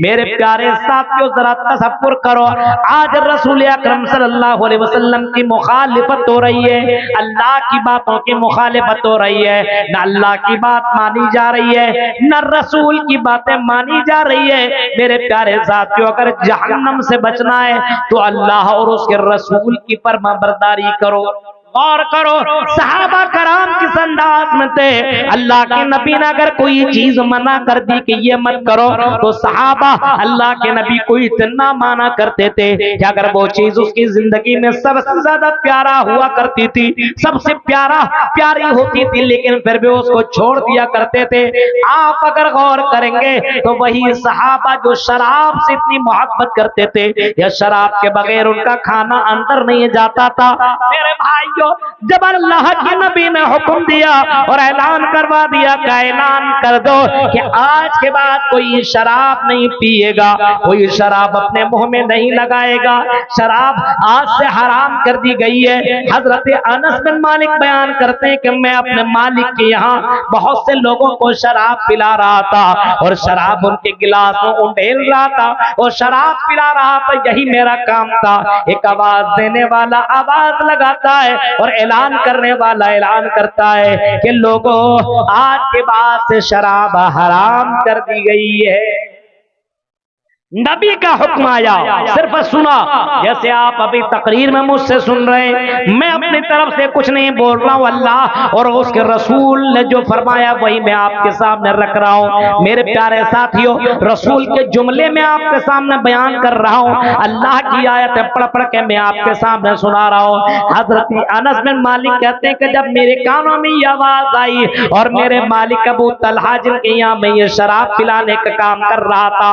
मेरे प्यारे साथियों जरा तसव्वुर करो, आज रसूल अकरम सल्लल्लाहु अलैहि वसल्लम की मुखालिफत हो रही है, अल्लाह की बातों की मुखालिफत हो रही है, न अल्लाह की बात मानी जा रही है न रसूल की बातें मानी जा रही है। मेरे प्यारे साथियों अगर जहन्नम से बचना है तो अल्लाह और उसके रसूल की फरमाबरदारी करो। गौर करो, सहाबा कराम किस अंदाज में थे। अल्लाह के नबी ने अगर कोई चीज मना कर दी कि ये मत करो तो सहाबा अल्लाह के नबी को इतना माना करते थे कि अगर वो चीज उसकी जिंदगी में सबसे ज्यादा प्यारा हुआ करती थी, सबसे प्यारी होती थी, लेकिन फिर भी उसको छोड़ दिया करते थे। आप अगर गौर करेंगे तो वही सहाबा जो शराब से इतनी मोहब्बत करते थे या शराब के बगैर उनका खाना अंदर नहीं जाता था। मेरे भाई जब अल्लाह के नबी ने हुक्म दिया और ऐलान करवा दिया का ऐलान कर दो कि आज के बाद कोई शराब नहीं पिएगा, कोई शराब अपने मुंह में नहीं लगाएगा, शराब आज से हराम कर दी गई है। हजरत अनस बिन मालिक बयान करते हैं कि मैं अपने मालिक के यहाँ बहुत से लोगों को शराब पिला रहा था और शराब उनके गिलास में उंडेल रहा था और शराब पिला रहा था, यही मेरा काम था। एक आवाज देने वाला आवाज लगाता है और ऐलान करने वाला ऐलान करता है कि लोगों आज के बाद से शराब हराम कर दी गई है। नबी का हुक्म आया, सिर्फ सुना। जैसे आप अभी तकरीर में मुझसे सुन रहे हैं, मैं अपनी तरफ से कुछ नहीं बोल रहा हूं, अल्लाह और उसके रसूल ने जो फरमाया वही मैं आपके सामने रख रहा हूं। मेरे प्यारे साथियों, रसूल के जुमले में आपके सामने बयान कर रहा हूं, अल्लाह की आयतें पढ़ पढ़ के मैं आपके सामने सुना रहा हूं। हजरत अनस बिन मालिक कहते हैं कि जब मेरे कानों में ये आवाज आई और मेरे मालिक अबू तलहा जिनके यहाँ मैं ये शराब पिलाने का काम कर रहा था,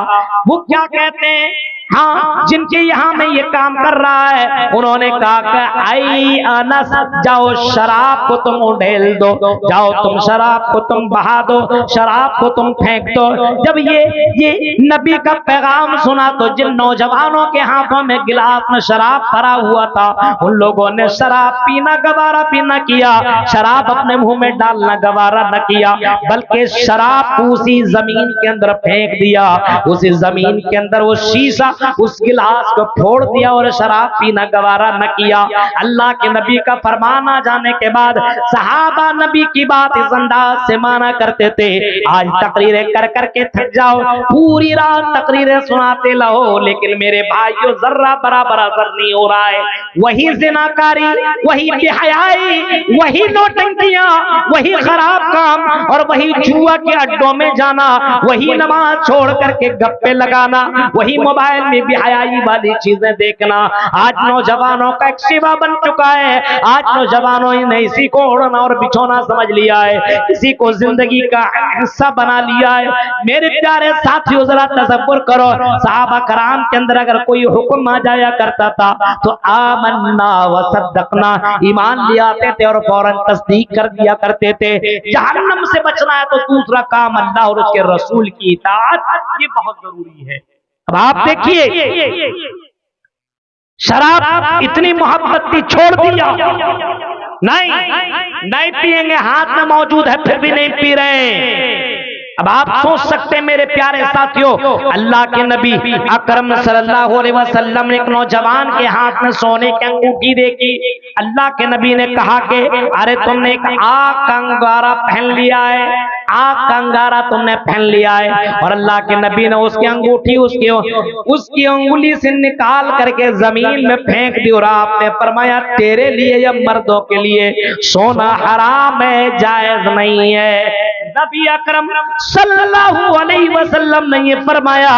वो क्या कहते हैं, हाँ जिनके यहाँ में ये काम कर रहा है, उन्होंने कहा कि आई अनस जाओ शराब को तुम उंडेल दो, जाओ तुम शराब को तुम बहा दो, शराब को तुम फेंक दो। जब ये नबी का पैगाम सुना तो जिन नौजवानों के हाथों में गिलास में शराब भरा हुआ था उन लोगों ने शराब पीना गवारा भी न किया, शराब अपने मुंह में डालना गवारा न किया, बल्कि शराब उसी जमीन के अंदर फेंक दिया। उसी जमीन के अंदर वो शीशा उस गिलास को फोड़ दिया और शराब पीना गवारा न किया। अल्लाह के नबी का फरमान आ जाने के बाद सहाबा नबी की बात इस अंदाज से माना करते थे। आज तकरीरें कर करके थक जाओ, पूरी रात तकरीरें सुनाते रहो, लेकिन मेरे भाइयों जर्रा बराबर असर नहीं हो रहा है। वही ज़िनाकारी, वही बेहयाई, वही नौटंकियां, वही खराब काम और वही जुआ के अड्डों में जाना, वही नमाज छोड़ करके गप्पे लगाना, वही मोबाइल में बेहयाई वाली चीजें देखना। आज नौजवानों का एक सेवा बन चुका है। आज नौजवानों ने इसी को ओढ़ना और बिछोना समझ लिया है, इसी को जिंदगी का हिस्सा बना लिया है। मेरे प्यारे साथियों जरा तसव्वुर करो, सहाबा कराम के अंदर अगर कोई हुक्म आ जाया करता था तो आमन्ना व सद्दकना, ईमान ले आते थे और फौरन तस्दीक कर दिया करते थे। जहन्नम से बचना है तो दूसरा काम अल्लाह और उसके रसूल की इताअत, ये बहुत जरूरी है। अब आप देखिए शराब इतनी मोहब्बत थी, छोड़ दिया, नहीं पिएंगे, हाथ में मौजूद है फिर भी नहीं पी रहे। अब आप सोच सकते हैं मेरे प्यारे साथियों, अल्लाह के नबी अकरम सल्लल्लाहु अलैहि वसल्लम ने एक नौजवान के हाथ में सोने की अंगूठी देखी। अल्लाह के नबी ने कहा कि अरे तुमने एक आग का अंगारा पहन लिया है, आग का अंगारा तुमने पहन लिया है। और अल्लाह के नबी ने उसकी अंगूठी उसकी अंगुली से निकाल करके जमीन में फेंक दी और आपने फरमाया तेरे लिए या मर्दों के लिए सोना हराम है, जायज नहीं है। नबी अकरम सल्लल्लाहु अलैहि वसल्लम ने ये फरमाया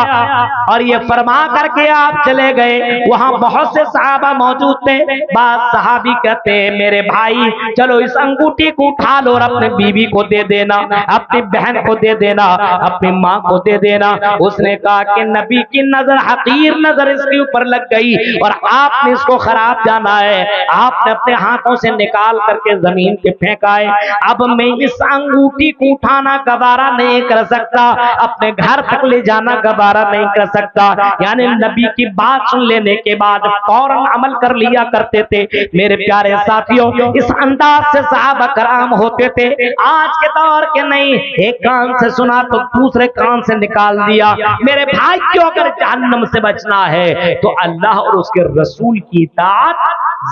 और ये फरमा करके आप चले गए। वहां बहुत से सहाबा मौजूद थे। बाद सहाबी कहते हैं मेरे भाई चलो इस अंगूठी को उठा लो और अपने बीवी को दे देना, अपनी बहन को दे देना, अपनी माँ को दे देना। उसने कहा कि नबी की नजर, हकीर नजर इसके ऊपर लग गई और आपने इसको खराब जाना है। आपने अपने हाथों से निकाल करके जमीन पे फेंका है। अब मैं इस अंगूठी को उठाना गवारा नहीं कर सकता, अपने घर तक ले जाना गवारा नहीं कर सकता। यानी नबी की बात सुन लेने के बाद फौरन अमल कर लिया करते थे। मेरे प्यारे साथियों, इस अंदाज से सहाबा कराम होते थे। आज के दौर के नहीं, एक कान से सुना तो दूसरे कान से निकाल दिया। मेरे भाई क्यों, अगर जहन्नम से बचना है तो अल्लाह और उसके रसूल की इताअत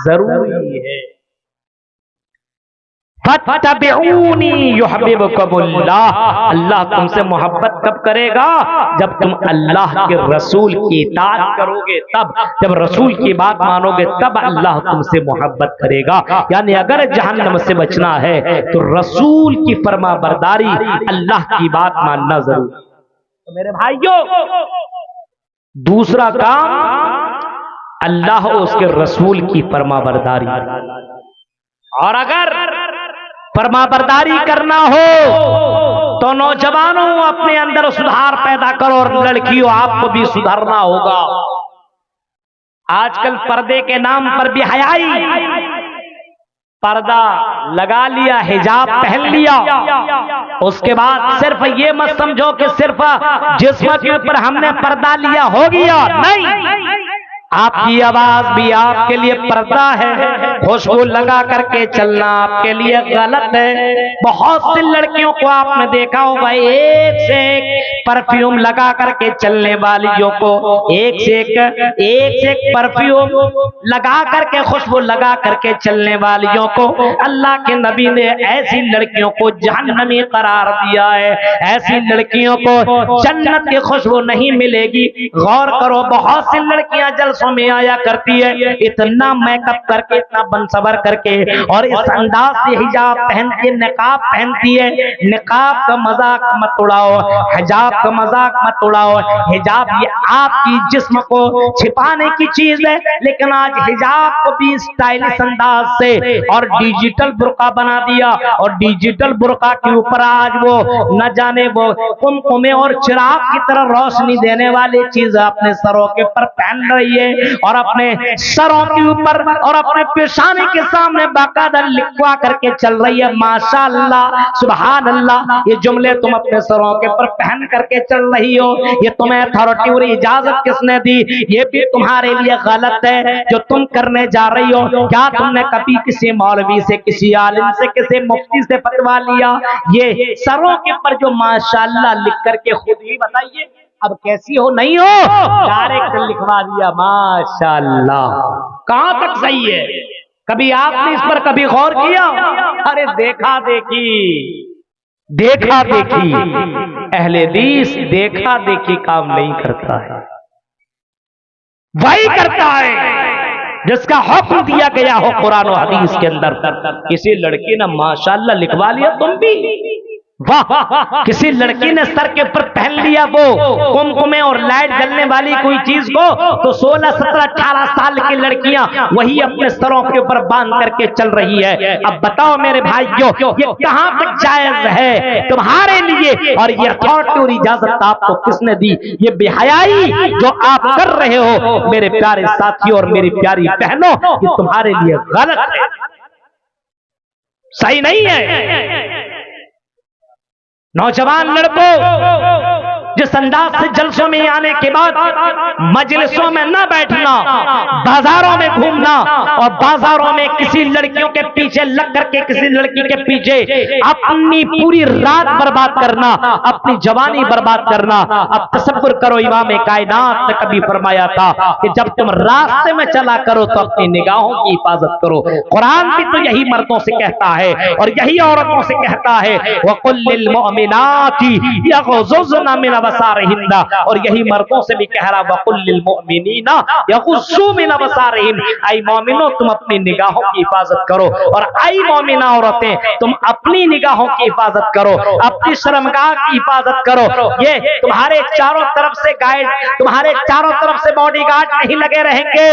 जरूरी है। फत्तबिऊनी युहब्बुकुमुल्लाह, अल्लाह तुमसे मोहब्बत कब करेगा? जब तुम अल्लाह के रसूल की इताअत करोगे, तब जब रसूल की बात मानोगे तब अल्लाह तुमसे मोहब्बत करेगा। यानी अगर जहन्नम से बचना है तो रसूल की फरमाबरदारी, अल्लाह की बात मानना जरूरी। तो मेरे भाइयों, दूसरा काम अल्लाह और उसके रसूल की फरमाबरदारी। और अगर फरमाबरदारी करना हो तो नौजवानों अपने अंदर सुधार पैदा करो और लड़कियों आपको भी सुधरना होगा। आजकल पर्दे के नाम पर भी हयाई, पर्दा लगा लिया, हिजाब पहन लिया, उसके बाद सिर्फ ये मत समझो कि सिर्फ जिस्म के ऊपर हमने पर्दा लिया हो गया। नहीं, आपकी आवाज भी आपके लिए पर्दा है। खुशबू लगा करके चलना आपके लिए गलत है। बहुत सी लड़कियों को आपने देखा होगा एक से एक परफ्यूम लगा करके चलने वालियों को, एक से एक परफ्यूम लगा करके, खुशबू लगा करके चलने वालियों को अल्लाह के नबी ने ऐसी लड़कियों को जहन्नमी करार दिया है। ऐसी लड़कियों को जन्नत की खुशबू नहीं मिलेगी। गौर करो, बहुत सी लड़कियां जलसों में आया करती है, इतना मेकअप करके, इतना बनसवर करके और इस अंदाज से हिजाब पहनती है, निकाब पहनती है। निकाब का मजाक मत उड़ाओ, हिजाब का मजाक मत उड़ाओ। हिजाब ये आपकी जिस्म को छिपाने की चीज है, लेकिन आज हिजाब को भी स्टाइलिश अंदाज से और डिजिटल बुर्का बना दिया। और डिजिटल बुर्का के ऊपर आज वो न जाने वो कुमकुमे और चिराग की तरह रोशनी देने वाली चीज अपने सरों के ऊपर पहन रही है और अपने सरों के ऊपर और अपने पेशानी के सामने बाकायदा लिखवा करके चल रही है। माशाअल्लाह, सुभान अल्लाह। ये जुमले तुम अपने सरों के ऊपर पहन करके चल रही हो, ये तुम्हें अथॉरिटी और इजाजत किसने दी? ये भी तुम्हारे लिए गलत है जो तुम करने जा रही हो। क्या तुमने कभी किसी मौलवी से, किसी आलिम से, किसी मुफ्ती से फतवा लिया? ये सरों के ऊपर जो माशाअल्लाह लिख करके खुद ही बताइए अब कैसी हो, नहीं हो, डायरेक्ट लिखवा दिया माशाअल्लाह। कहां तक सही है? कभी आपने इस पर कभी गौर किया? अरे देखा देखी अहले हदीस देखा देखी काम नहीं करता है। वही करता है जिसका हुक्म दिया गया हो कुरान और हदीस के अंदर। किसी लड़की ने माशाअल्लाह लिखवा लिया, तुम भी वाह। किसी लड़की ने सर के ऊपर पहन लिया वो कुमकुमे और लाइट जलने वाली कोई चीज को, तो 16, 17, 18 साल की लड़कियां वही अपने सरों के ऊपर बांध करके चल रही है। अब बताओ मेरे भाइयों, ये कहां तक जायज है तुम्हारे लिए? और ये अथॉरिटी और इजाजत आपको किसने दी? ये बेहयाई जो आप कर रहे हो मेरे प्यारे साथियों और मेरी प्यारी बहनों, ये तुम्हारे लिए गलत है, सही नहीं है। नौजवान लड़कों, जिस अंदाज से जलसों में आने के बाद मजलिसों में न बैठना, बाजारों में घूमना और बाजारों में किसी लड़कियों के पीछे लग करके किसी लड़की के पीछे अपनी पूरी रात बर्बाद करना, अपनी जवानी बर्बाद करना। अब तसव्वुर करो, इमाम कायनात ने कभी फरमाया था कि जब तुम रास्ते में चला करो तो अपनी निगाहों की हिफाजत करो। कुरान भी तो यही मर्दों से कहता है और यही औरतों से कहता है, वकुल लिल मुमिनाति यगजुज़ना मिन अबसारिहिन्ना, और यही मर्दों से भी कह रहा वकुल लिल मुमिनीना यगुस्सू मिन अबसारिहिन, आई मोमिनो तुम अपनी निगाहों की हिफाजत करो, और आई मोमिना औरतें तुम अपनी निगाहों की हिफाजत करो, अपनी शर्मगाह की हिफाजत करो। ये तुम्हारे चारों तरफ से गाइड, तुम्हारे चारों तरफ से बॉडीगार्ड नहीं लगे रहेंगे।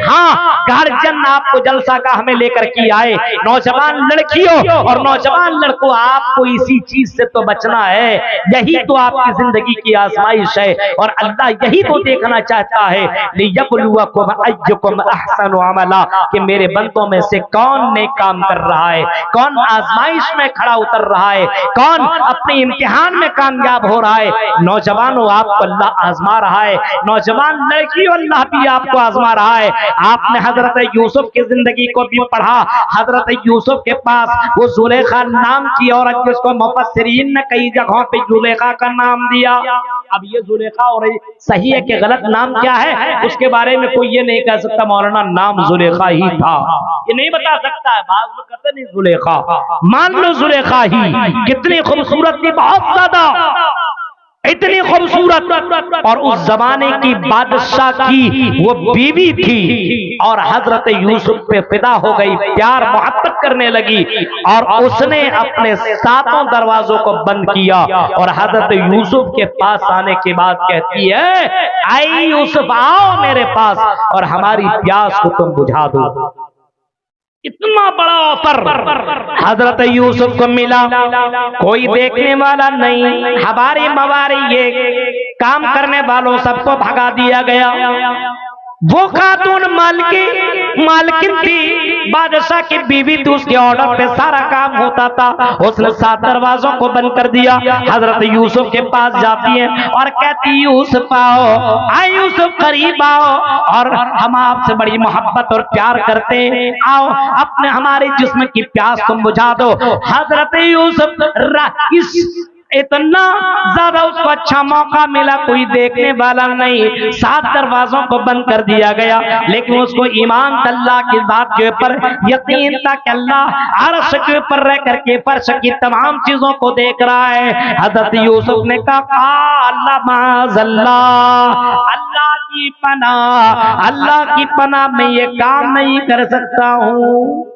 हाँ, गार्जियन आपको जलसागाह में लेकर के आए, नौजवान लड़कियों और नौजवान लड़कों, आपको इसी चीज से तो बचना है। यही तो आपकी जिंदगी की आजमाइश है, और अल्लाह यही तो देखना चाहता है, लियब्लुवकुम अय्युकुम अहसनु अमला, कि मेरे बंदों में से कौन नेक काम कर रहा है, कौन आजमाइश में खड़ा उतर रहा है, कौन अपने इम्तिहान में कामयाब हो रहा है। नौजवानों, आपको अल्लाह आजमा रहा है, नौजवान लड़कियों, अल्लाह भी आपको आजमा रहा है। आपने हजरत यूसुफ की जिंदगी को भी पढ़ा। हजरत यूसुफ के पास वो जुलेखा नाम की औरत, जिसको मुफस्सिरीन ने कई जगहों पे जुलेखा का नाम दिया। अब ये जुलेखा और सही है कि गलत नाम क्या है, उसके बारे में कोई ये नहीं कह सकता मौलाना नाम जुलेखा ही था, ये नहीं बता सकता है। बात लोग कहते नहीं जुलेखा, मान लो जुलेखा ही। कितनी खूबसूरत थी, बहुत ज्यादा, इतनी खूबसूरत, और उस जमाने की बादशाह की वो बीवी थी, और हजरत यूसुफ पे फिदा हो गई, प्यार मोहब्बत करने लगी, और उसने अपने सातों दरवाजों को बंद किया, और हजरत यूसुफ के पास आने के बाद कहती है, आई यूसुफ आओ मेरे पास, और हमारी प्यास को तुम बुझा दो। इतना बड़ा ऑफर हजरत यूसुफ को मिला, कोई देखने वाला नहीं, हमारे मवारी ये काम करने वालों सबको भगा दिया गया। वो खातून मालकिन थी, बादशाह की बीवी थी, उसके ऑर्डर पे सारा काम होता था। उसने 7 दरवाजों को बंद कर दिया। हजरत यूसुफ के पास जाती है और कहती, यूसुफ आओ, आए यूसुफ करीब आओ, और हम आपसे बड़ी मोहब्बत और प्यार करते हैं, आओ अपने हमारे जिस्म की प्यास तुम बुझा दो। हजरत यूसुफ इतना ज्यादा उसको अच्छा मौका मिला, कोई देखने वाला नहीं, 7 दरवाजों को बंद कर दिया गया, लेकिन उसको ईमान अल्लाह की बात के ऊपर यकीन था कि अल्लाह अर्श के ऊपर रह करके फर्श की तमाम चीजों को देख रहा है। हजरत यूसुफ ने कहा, अल्लाह माज़ल्लाह, अल्लाह की पनाह, अल्लाह की पनाह में ये काम नहीं कर सकता हूँ।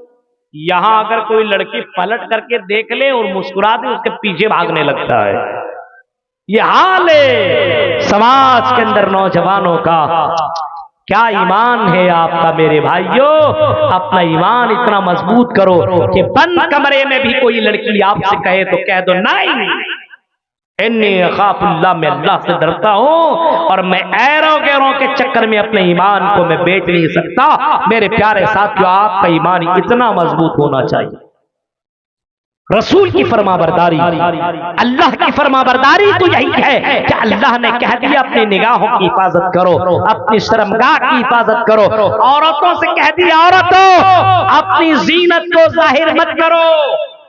यहां अगर कोई लड़की पलट करके देख ले और मुस्कुरा दे, उसके पीछे भागने लगता है। ये हाल है समाज के अंदर नौजवानों का। क्या ईमान है आपका मेरे भाइयों, अपना ईमान इतना मजबूत करो कि बंद कमरे में भी कोई लड़की आपसे कहे तो कह दो, नहीं इन्नी अखाफुल्लाह, मैं अल्लाह से डरता हूं, और मैं ऐरों गैरों के चक्कर में अपने ईमान को मैं बेच नहीं सकता। मेरे प्यारे साथियों, आपका ईमान इतना मजबूत होना चाहिए। रसूल की फरमाबरदारी, अल्लाह की फरमाबरदारी तो यही है कि अल्लाह ने कह दिया अपनी निगाहों की हिफाजत करो, अपनी शर्मगाह की हिफाजत करो। औरतों से कह दिया, औरतों अपनी जीनत को जाहिर मत करो,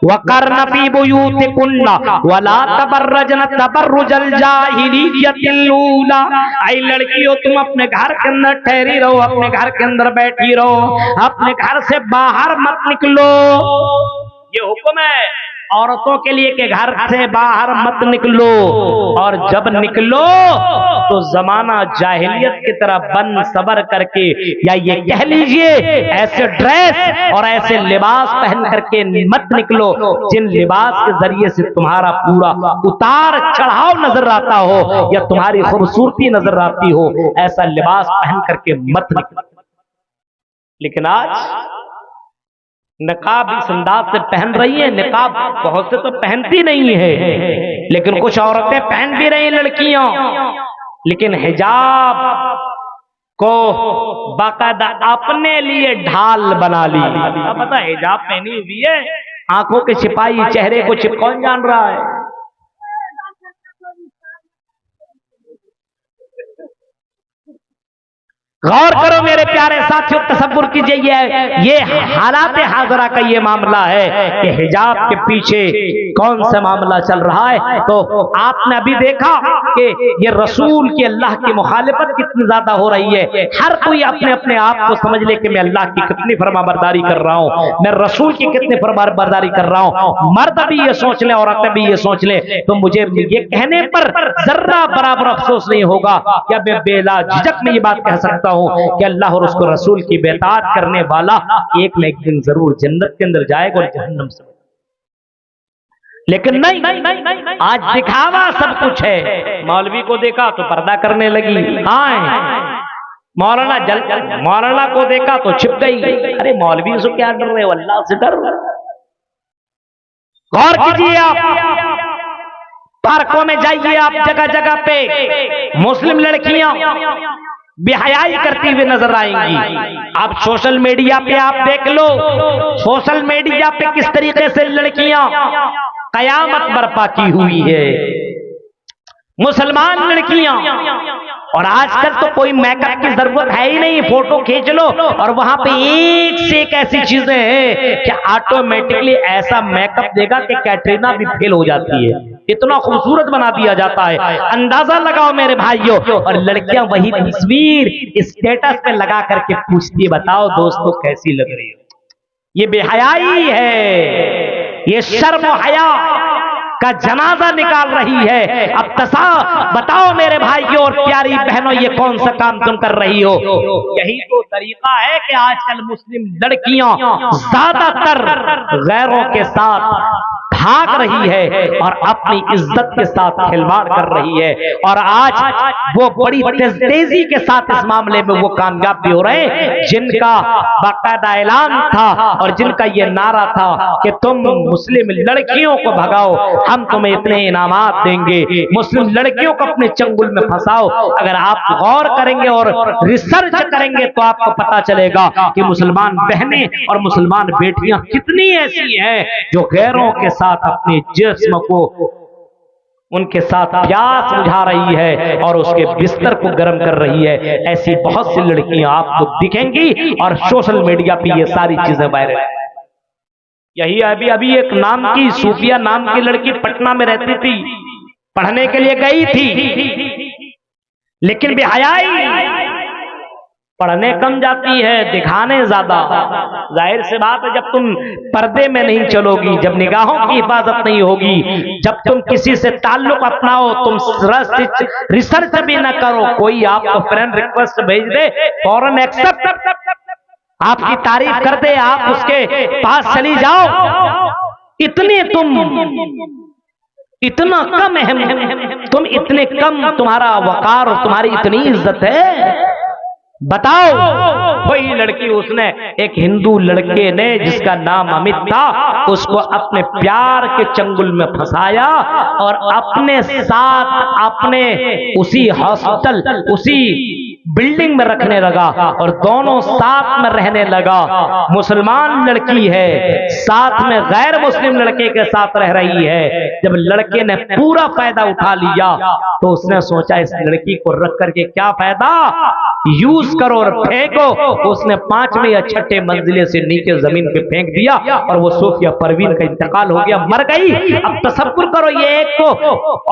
वक़र्न फी बुयूतिकुन्ना वला तबर्रजन तबर्रुजल जाहिलिय्यतिल ऊला। आई लड़कियों, तुम अपने घर के अंदर ठहरी रहो, अपने घर के अंदर बैठी रहो, अपने घर से बाहर मत निकलो। ये हुक्म है औरतों के लिए कि घर से बाहर मत निकलो, और जब निकलो तो जमाना जाहिलियत की तरह बन सबर करके, या ये कह लीजिए ऐसे ड्रेस और ऐसे लिबास पहन करके मत निकलो जिन लिबास के जरिए से तुम्हारा पूरा उतार चढ़ाव नजर आता हो या तुम्हारी खूबसूरती नजर आती हो, ऐसा लिबास पहन करके मत निकलो। लेकिन आज निकाब इस अंदाज से पहन रही है, निकाब बहुत से तो पहनती नहीं है, लेकिन कुछ औरतें पहन भी रही लड़कियों, लेकिन हिजाब को बाकायदा अपने लिए ढाल बना ली। पता है हिजाब पहनी हुई है, आंखों के छिपाई, चेहरे को छिप, कौन जान रहा है। गौर करो मेरे प्यारे साथियों, तसव्वुर कीजिए ये हालात हाजरा का ये मामला है कि हिजाब के पीछे कौन सा मामला चल रहा है। तो आपने अभी देखा कि ये रसूल की अल्लाह की मुखालिफत कितनी ज्यादा हो रही है। हर कोई अपने अपने आप को समझ ले कि मैं अल्लाह की कितनी फरमाबरदारी कर रहा हूँ, मैं रसूल की कितनी फरमाबरदारी कर रहा हूँ। मर्द भी ये सोच ले, औरतें भी ये सोच ले, तो मुझे ये कहने पर जर्रा बराबर अफसोस नहीं होगा क्या मैं बेला झिझक में ये बात कह सकता हूं कि अल्लाह और उसको रसूल की बेतात करने वाला एक न एक दिन जरूर जन्नत के अंदर जाएगा और जहन्नम से। लेकिन नहीं, आज दिखावा सब कुछ है। मौलवी को देखा तो पर्दा करने लगी, मौलाना को देखा तो छिप गई। अरे मौलवी से क्या डर रहे हो, अल्लाह से डर। गौर कीजिए, आप पार्कों में जाइए, आप जगह जगह पे मुस्लिम लड़कियां बेहयाई करती हुई नजर आएंगी। आप सोशल मीडिया पे आप देख लो, सोशल मीडिया पे किस तरीके से लड़कियां कयामत बर्पा की हुई है, मुसलमान लड़कियां। और आजकल तो कोई मेकअप की जरूरत है ही नहीं, फोटो खींच लो और वहां पे एक से एक ऐसी चीजें हैं कि ऑटोमेटिकली ऐसा मेकअप देगा कि कैटरीना भी फेल हो जाती है, इतना खूबसूरत बना दिया जाता है। अंदाजा लगाओ मेरे भाइयों। और लड़कियां वही तस्वीर स्टेटस पे लगा करके पूछती है, बताओ दोस्तों कैसी लग रही हो। ये बेहयाई है, ये शर्म और हया का जनाजा निकाल रही है। अब बताओ मेरे भाइयों और प्यारी बहनों, ये कौन सा काम तुम कर रही हो। यही तो तरीका है कि आजकल मुस्लिम लड़कियां ज्यादातर गैरों के साथ भाग रही है और अपनी इज्जत के साथ खिलवाड़ कर रही है। और आज वो बड़ी तेजी के साथ इस मामले में वो कामयाब भी हो रहे हैं जिनका बाकायदा ऐलान था और जिनका ये नारा था कि तुम मुस्लिम लड़कियों को भगाओ, हम तुम्हें इतने इनामात देंगे, मुस्लिम लड़कियों को अपने चंगुल में फंसाओ। अगर आप गौर करेंगे और रिसर्च करेंगे तो आपको पता चलेगा कि मुसलमान बहनें और मुसलमान बेटियां कितनी ऐसी हैं जो गैरों के साथ अपने जिस्म को उनके साथ प्यास बुझा रही है और उसके बिस्तर को गर्म कर रही है। ऐसी बहुत सी लड़कियां आपको दिखेंगी और सोशल मीडिया पे ये सारी चीजें वायरल है। यही अभी एक नाम की सूफिया नाम की लड़की पटना में रहती थी, पढ़ने के लिए गई थी, लेकिन बेहयाई, पढ़ने कम जाती है, दिखाने ज्यादा। जाहिर सी बात है, जब तुम पर्दे में नहीं चलोगी, जब निगाहों की हिफाजत नहीं होगी, जब तुम किसी से ताल्लुक अपनाओ, तुम रिसर्च भी ना करो, कोई आपको फ्रेंड रिक्वेस्ट भेज दे फौरन एक्सेप्ट, आपकी तारीफ कर दे, आप उसके पास चली जाओ, इतने तुम इतना कम है, तुम इतने कम, तुम्हारा वकार और तुम्हारी इतनी इज्जत है। बताओ, वही लड़की, उसने एक हिंदू लड़के ने जिसका नाम अमित था, उसको अपने प्यार के चंगुल में फंसाया और अपने साथ अपने उसी हॉस्पिटल, उसी बिल्डिंग में रखने लगा और दोनों साथ में रहने लगा। मुसलमान लड़की है, साथ में गैर मुस्लिम लड़के के साथ रह रही है। जब लड़के ने पूरा फायदा उठा लिया तो उसने सोचा इस लड़की को रख करके क्या फायदा, यूज करो और फेंको। उसने 5वें या 6ठे मंजिले से नीचे जमीन पे फेंक दिया और वो सूफिया परवीन का इंतकाल हो गया, मर गई। अब तसव्वुर करो, ये एक तो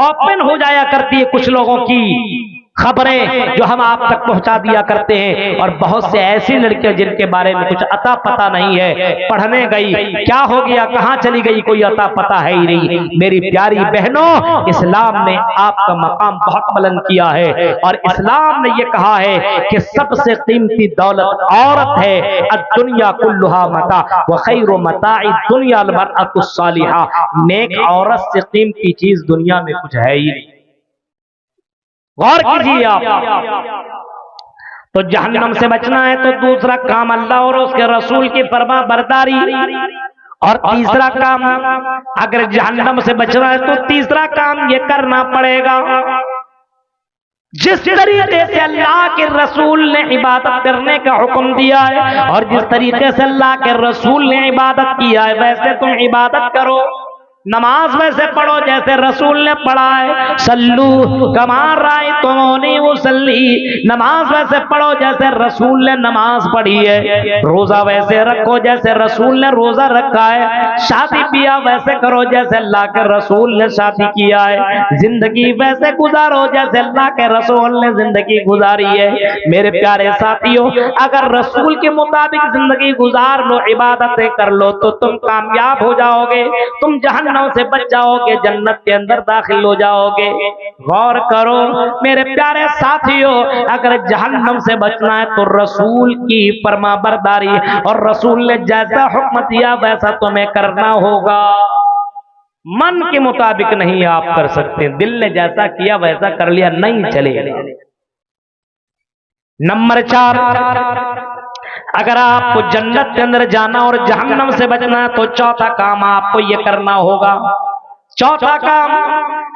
ओपन हो जाया करती है कुछ लोगों की खबरें जो हम आप तक पहुंचा दिया करते हैं, और बहुत से ऐसी लड़कियां जिनके बारे में कुछ अता पता नहीं है, पढ़ने गई, क्या हो गया, कहां चली गई, कोई अता पता है ही नहीं। मेरी प्यारी बहनों, इस्लाम ने आपका मकाम बहुत बुलंद किया है और इस्लाम ने यह कहा है कि सबसे कीमती दौलत औरत है। अद-दुनिया कुल्लुहा मता व खैरु मताइ दुनिया अल-मरअतु सालिहा। नेक औरत से कीमती चीज दुनिया में कुछ है ही नहीं। गौर कीजिए आप। तो जहन्नम से बचना है तो दूसरा काम अल्लाह और उसके रसूल की फरमा बरदारी, और तीसरा काम, अगर जहन्नम से बचना है तो तीसरा काम ये करना पड़ेगा, जिस तरीके से अल्लाह के रसूल ने इबादत करने का हुक्म दिया है और जिस तरीके से अल्लाह के रसूल ने इबादत किया है वैसे तुम इबादत करो। नमाज वैसे पढ़ो जैसे रसूल ने पढ़ा है, सल्लू कमा रायतुमूनी उसल्ली, नमाज वैसे पढ़ो जैसे रसूल ने नमाज पढ़ी है, रोजा वैसे रखो जैसे रसूल ने रोजा रखा है, शादी ब्याह वैसे करो जैसे अल्लाह के रसूल ने शादी किया है, जिंदगी वैसे गुजारो जैसे अल्लाह के रसूल ने जिंदगी गुजारी है। मेरे प्यारे साथियों, अगर रसूल के मुताबिक जिंदगी गुजार लो, इबादतें कर लो, तो तुम कामयाब हो जाओगे, तुम जहन्नम से बच जाओगे, जन्नत के अंदर दाखिल हो जाओगे। गौर करो मेरे प्यारे साथियों, अगर जहन्नम से बचना है तो रसूल की फरमाबरदारी और रसूल ने जैसा हुक्म दिया वैसा तुम्हें करना होगा। मन के मुताबिक नहीं आप कर सकते, दिल ने जैसा किया वैसा कर लिया, नहीं चलेगा। नंबर 4, अगर आपको जन्नत के अंदर जाना और जहन्नम से बचना है तो चौथा काम आपको ये करना होगा। चौथा काम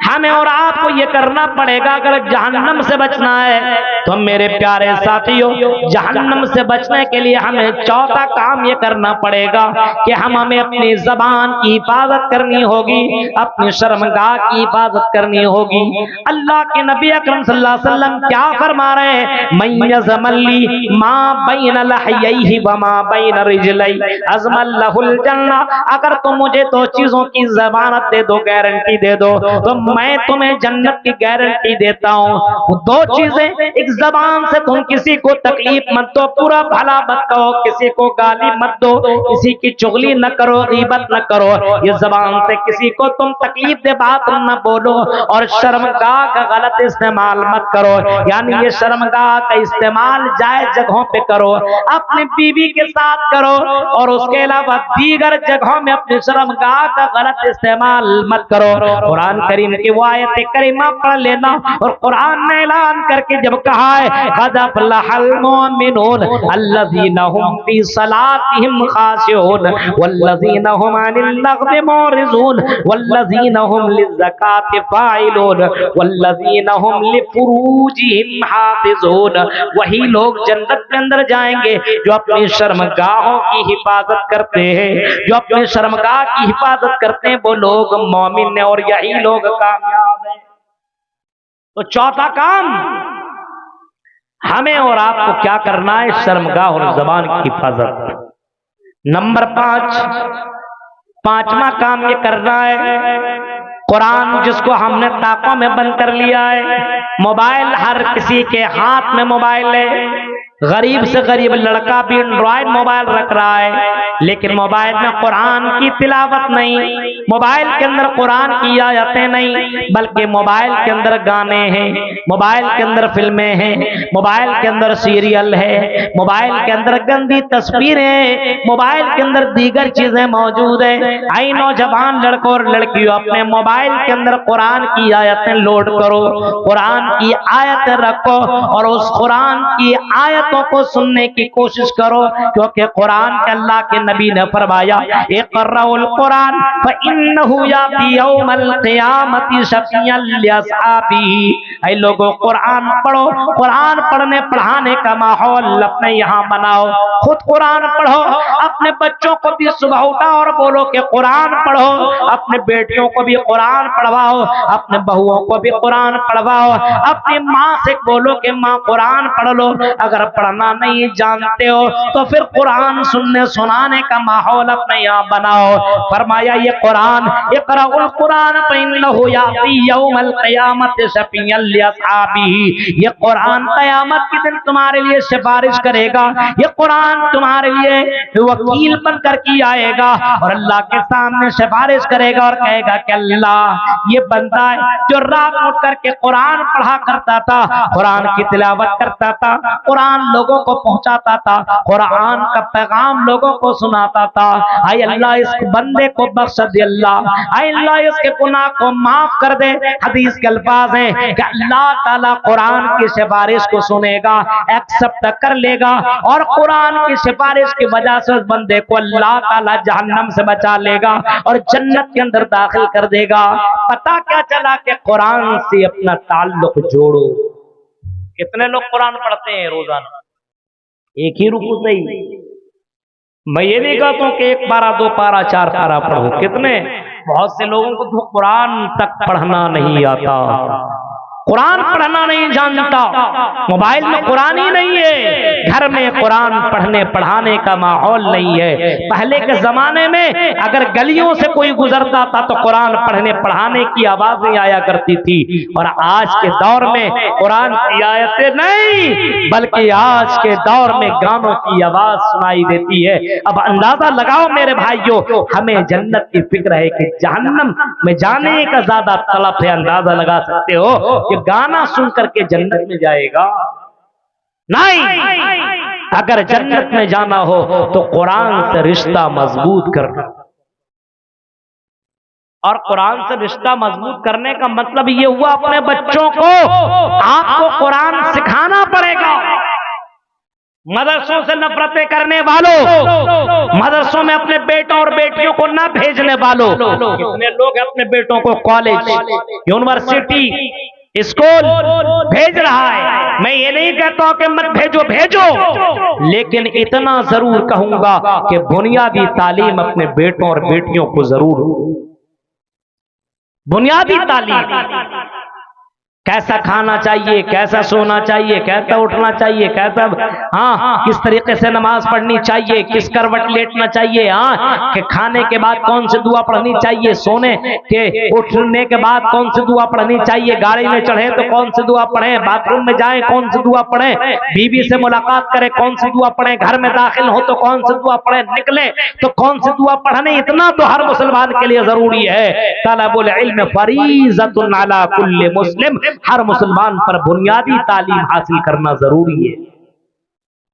हमें और आपको ये करना पड़ेगा। अगर जहन्नम से बचना है तो मेरे प्यारे साथियों, जहन्नम से बचने के लिए हमें चौथा काम ये करना पड़ेगा कि हमें अपनी जबान की हिफाजत करनी होगी, अपनी शर्मगाह की हिफाजत करनी होगी। अल्लाह के नबी अकरम सल्लल्लाहु अलैहि वसल्लम क्या फरमा रहे हैं, मय्यज़मल्ली मा बैन लहयैहि व मा बैन रिजलै अज़मल लहुल जन्ना। अगर तुम मुझे दो चीजों की जमानत दे दो, गारंटी दे दो, तो मैं तुम्हें जन्नत की गारंटी देता हूँ। दो चीजें, एक जबान से तुम किसी को तकलीफ मत दो, पूरा भला मत कहो, किसी को गाली मत दो, किसी की चुगली न करो, गीबत न करो। ये जबान से किसी को तुम तकलीफ दे बात न बोलो, और शर्मगाह का गलत इस्तेमाल मत करो, यानी ये शर्मगाह का इस्तेमाल जायज जगहों पे करो, अपनी बीवी के साथ करो, और उसके अलावा दीगर जगहों में अपनी शर्मगाह का गलत इस्तेमाल मत करो। कुरान करीम की वो आयत करीमा पढ़ लेना, और कुरान ने ऐलान करके जब कहा है क़द अफ़लहल मुमिनून अल्लज़ीना हुम फ़ी सलातिहिम ख़ाशिऊन वल्लज़ीना हुम अनिल लग़्वी मुअरिज़ून वल्लज़ीना हुम लिज़्ज़काति फ़ाइलून वल्लज़ीना हुम लिफ़ुरूजिहिम हाफ़िज़ून। वही लोग जन्नत के अंदर जाएंगे जो अपनी शर्मगाहों की हिफाजत करते हैं, जो अपनी शर्मगाह की हिफाजत करते हैं, वो लोग मोमिन हैं, और यही लोग कामयाब हैं। तो चौथा काम हमें और आपको क्या करना है, शर्मगाह और जबान की हिफाजत। नंबर 5, पांचवा काम ये करना है, कुरान जिसको हमने ताकों में बंद कर लिया है, मोबाइल हर किसी के हाथ में मोबाइल है, गरीब से गरीब लड़का भी एंड्रॉयड मोबाइल रख रहा है, लेकिन मोबाइल में कुरान की तिलावत नहीं, मोबाइल के अंदर कुरान की आयतें नहीं, बल्कि मोबाइल के अंदर गाने हैं, मोबाइल के अंदर फिल्में हैं, मोबाइल के अंदर सीरियल है, मोबाइल के अंदर गंदी तस्वीरें, मोबाइल के अंदर दीगर चीजें मौजूद है। आई नौजवान लड़कों और लड़कियों, अपने मोबाइल के अंदर कुरान की आयतें लोड करो, कुरान की आयतें रखो, और उस कुरान की आयतों को सुनने की कोशिश करो, क्योंकि कुरान के अल्लाह के नबी ने फरमाया इक़राउल कुरान फ़इन्नहु याती यौमल क़ियामति शफ़ीअन लिअस्हाबिही। ऐ लोगों, कुरान पढ़ो, कुरान पढ़ने पढ़ाने का माहौल अपने यहाँ बनाओ, खुद कुरान पढ़ो, अपने बच्चों को भी सुबह उठाओ और बोलो कि कुरान पढ़ो, अपने बेटियों को भी कुरान पढ़वाओ, अपने बहुओं को भी कुरान पढ़वाओ, अपनी माँ से बोलो कि माँ कुरान पढ़ लो। अगर पढ़ना नहीं जानते हो तो फिर कुरान सुनने सुनाने का माहौल अपने यहाँ बनाओ। फरमाया ये कुरान, इक़राउल कुरान फ़इन्नहु याती यौमल क़ियामति शफ़ीअन लिअस्हाबिही। ये कुरान क़यामत के दिन तुम्हारे लिए सिफारिश करेगा, ये कुरान तुम्हारे लिए वकील बनकर के आएगा, और अल्लाह के सामने सिफारिश करेगा और कहेगा कि अल्लाह, ये बंदा है जो रात उठ करके कुरान पढ़ा करता था, कुरान की तिलावत करता था, कुरान लोगों को पहुंचाता था, कुरान का पैगाम लोगों को सुनाता था। आय अल्लाह इस बंदे को बख्श दे, अल्लाह आय अल्लाह इसके गुनाह को माफ कर दे। हदीस के अल्फाज हैं कि अल्लाह ताला कुरान की सिफारिश को सुनेगा, एक्सेप्ट कर लेगा, और कुरान की सिफारिश की वजह से उस बंदे को अल्लाह ताला जहन्नम से बचा लेगा और जन्नत के अंदर दाखिल कर देगा। पता क्या चला कि कुरान से अपना ताल्लुक जोड़ो। कितने लोग कुरान पढ़ते हैं रोजाना एक ही रुकू से ही? मैं ये नहीं कहता हूं कि 1 पारा 2 पारा 4 पारा पढ़ो, कितने बहुत से लोगों को तो कुरान तक पढ़ना नहीं आता, कुरान पढ़ना नहीं जानता, मोबाइल में कुरान ही नहीं है, घर में कुरान पढ़ने पढ़ाने का माहौल नहीं है। पहले के जमाने में अगर गलियों से कोई गुजरता था तो कुरान पढ़ने पढ़ाने की आवाजें आया करती थी, और आज के दौर में कुरान की आयतें नहीं बल्कि आज के दौर में गानों की आवाज सुनाई देती है। अब अंदाजा लगाओ मेरे भाइयों, हमें जन्नत की फिक्र है कि जहन्नम में जाने का ज्यादा तलब है। अंदाजा लगा सकते हो कि गाना सुन करके जन्नत में जाएगा? नहीं, अगर जन्नत में जाना हो तो कुरान से रिश्ता मजबूत करना, और कुरान से रिश्ता मजबूत करने का मतलब ये हुआ अपने बच्चों को आपको कुरान सिखाना पड़ेगा। मदरसों से नफरतें करने वालों, मदरसों में अपने बेटों और बेटियों को न भेजने वालों, कितने लोग अपने बेटों को कॉलेज, यूनिवर्सिटी, स्कूल भेज रहा है। मैं ये नहीं कहता हूं कि मत भेजो, भेजो, लेकिन इतना जरूर कहूंगा कि बुनियादी तालीम अपने बेटों और बेटियों को जरूर, बुनियादी तालीम, कैसा खाना चाहिए, कैसा सोना चाहिए, कैसा उठना चाहिए, कैसा किस तरीके से नमाज पढ़नी चाहिए, किस करवट लेटना चाहिए, कि खाने के बाद कौन सी दुआ पढ़नी चाहिए, सोने के उठने के बाद कौन सी दुआ पढ़नी चाहिए, गाड़ी में चढ़े तो कौन सी दुआ पढ़े, बाथरूम में जाए कौन सी दुआ पढ़े, बीवी से मुलाकात करे कौन सी दुआ पढ़े, घर में दाखिल हो तो कौन सी दुआ पढ़े, निकले तो कौन सी दुआ पढ़ने। इतना तो हर मुसलमान के लिए जरूरी है। तलबुल इल्म फरीज़तुन अला कुल्ली मुस्लिम, हर मुसलमान पर बुनियादी तालीम हासिल करना जरूरी है।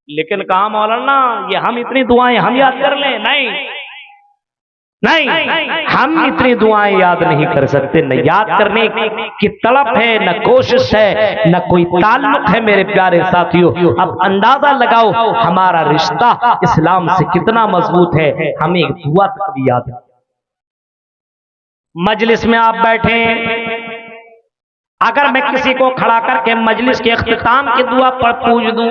लेकिन कहा मौलाना ये हम इतनी दुआएं हम याद कर लें? नहीं नहीं, हम इतनी दुआएं याद नहीं कर सकते, न याद करने की तड़प है, न कोशिश है, न कोई ताल्लुक है। मेरे प्यारे साथियों, अब अंदाजा लगाओ हमारा रिश्ता इस्लाम से कितना मजबूत है, हमें एक दुआ तक भी याद है। मजलिस में आप बैठे, अगर मैं किसी को खड़ा करके मजलिस के इख्तिताम की दुआ पर पूछ दूं,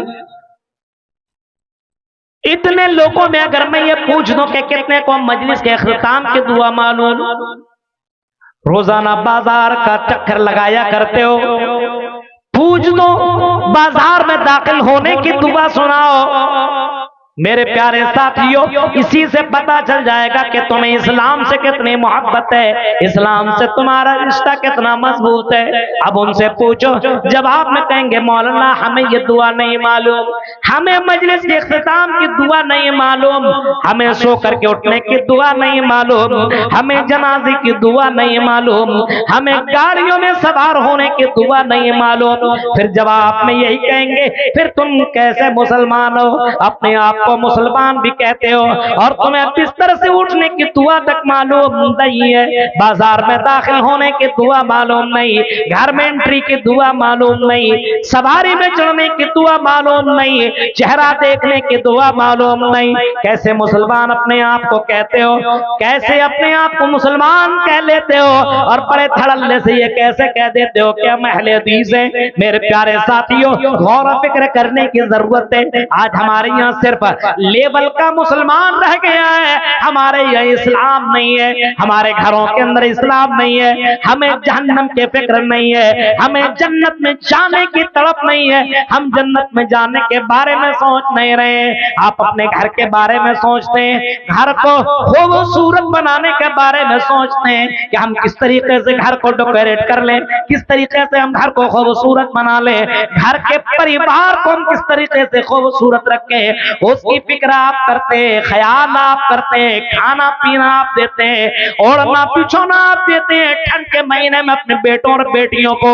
इतने लोगों में अगर मैं ये पूछ दूं कि कितने को मजलिस के इख्तिताम की दुआ मालूम? रोजाना बाजार का चक्कर लगाया करते हो, पूछ दो बाजार में दाखिल होने की दुआ सुनाओ। मेरे प्यारे साथियों, इसी से पता चल जाएगा कि तुम्हें इस्लाम से कितनी मोहब्बत है, इस्लाम से तुम्हारा रिश्ता कितना मजबूत है। अब उनसे पूछो, जवाब में कहेंगे मौलाना हमें ये दुआ नहीं मालूम, हमें मजलिस के इख्तिताम की दुआ नहीं मालूम, हमें सो करके उठने की दुआ नहीं मालूम, हमें जनाजे की दुआ नहीं मालूम, हमें गाड़ियों में सवार होने की दुआ नहीं मालूम। फिर जवाब में यही कहेंगे, फिर तुम कैसे मुसलमान हो? अपने आप को मुसलमान भी कहते हो और तुम्हें बिस्तर से उठने की दुआ तक मालूम नहीं है, बाजार में दाखिल होने की दुआ मालूम नहीं, घर में एंट्री की दुआ मालूम नहीं, सवारी में चढ़ने की दुआ मालूम नहीं, चेहरा देखने की दुआ मालूम नहीं। कैसे मुसलमान अपने आप को कहते हो? कैसे अपने आप को मुसलमान कह लेते हो और बड़े धड़ल्ले से ये कैसे कह देते हो कि हम अहले हदीस हैं? मेरे प्यारे साथियों, गौर फिक्र करने की जरूरत है। आज हमारे यहाँ सिर्फ लेवल का मुसलमान रह गया है, हमारे यहाँ इस्लाम नहीं है, हमारे घरों के अंदर इस्लाम नहीं है, हमें जहन्नम के फिक्र नहीं है, हमें जन्नत में जाने की तड़प नहीं है, हम जन्नत में जाने के बारे में सोच नहीं रहे। आप अपने घर के बारे में सोचते हैं, घर को खूबसूरत बनाने के बारे में सोचते हैं कि हम किस तरीके से घर को डेकोरेट कर लें, किस तरीके से हम घर को खूबसूरत बना लें, घर के परिवार को हम किस तरीके से खूबसूरत रखें, उसकी फिक्र आप करते, ख्याल आप करते, खाना पीना आप देते, ओढ़ना पिछोना आप देते। ठंड के महीने में अपने बेटों और बेटियों को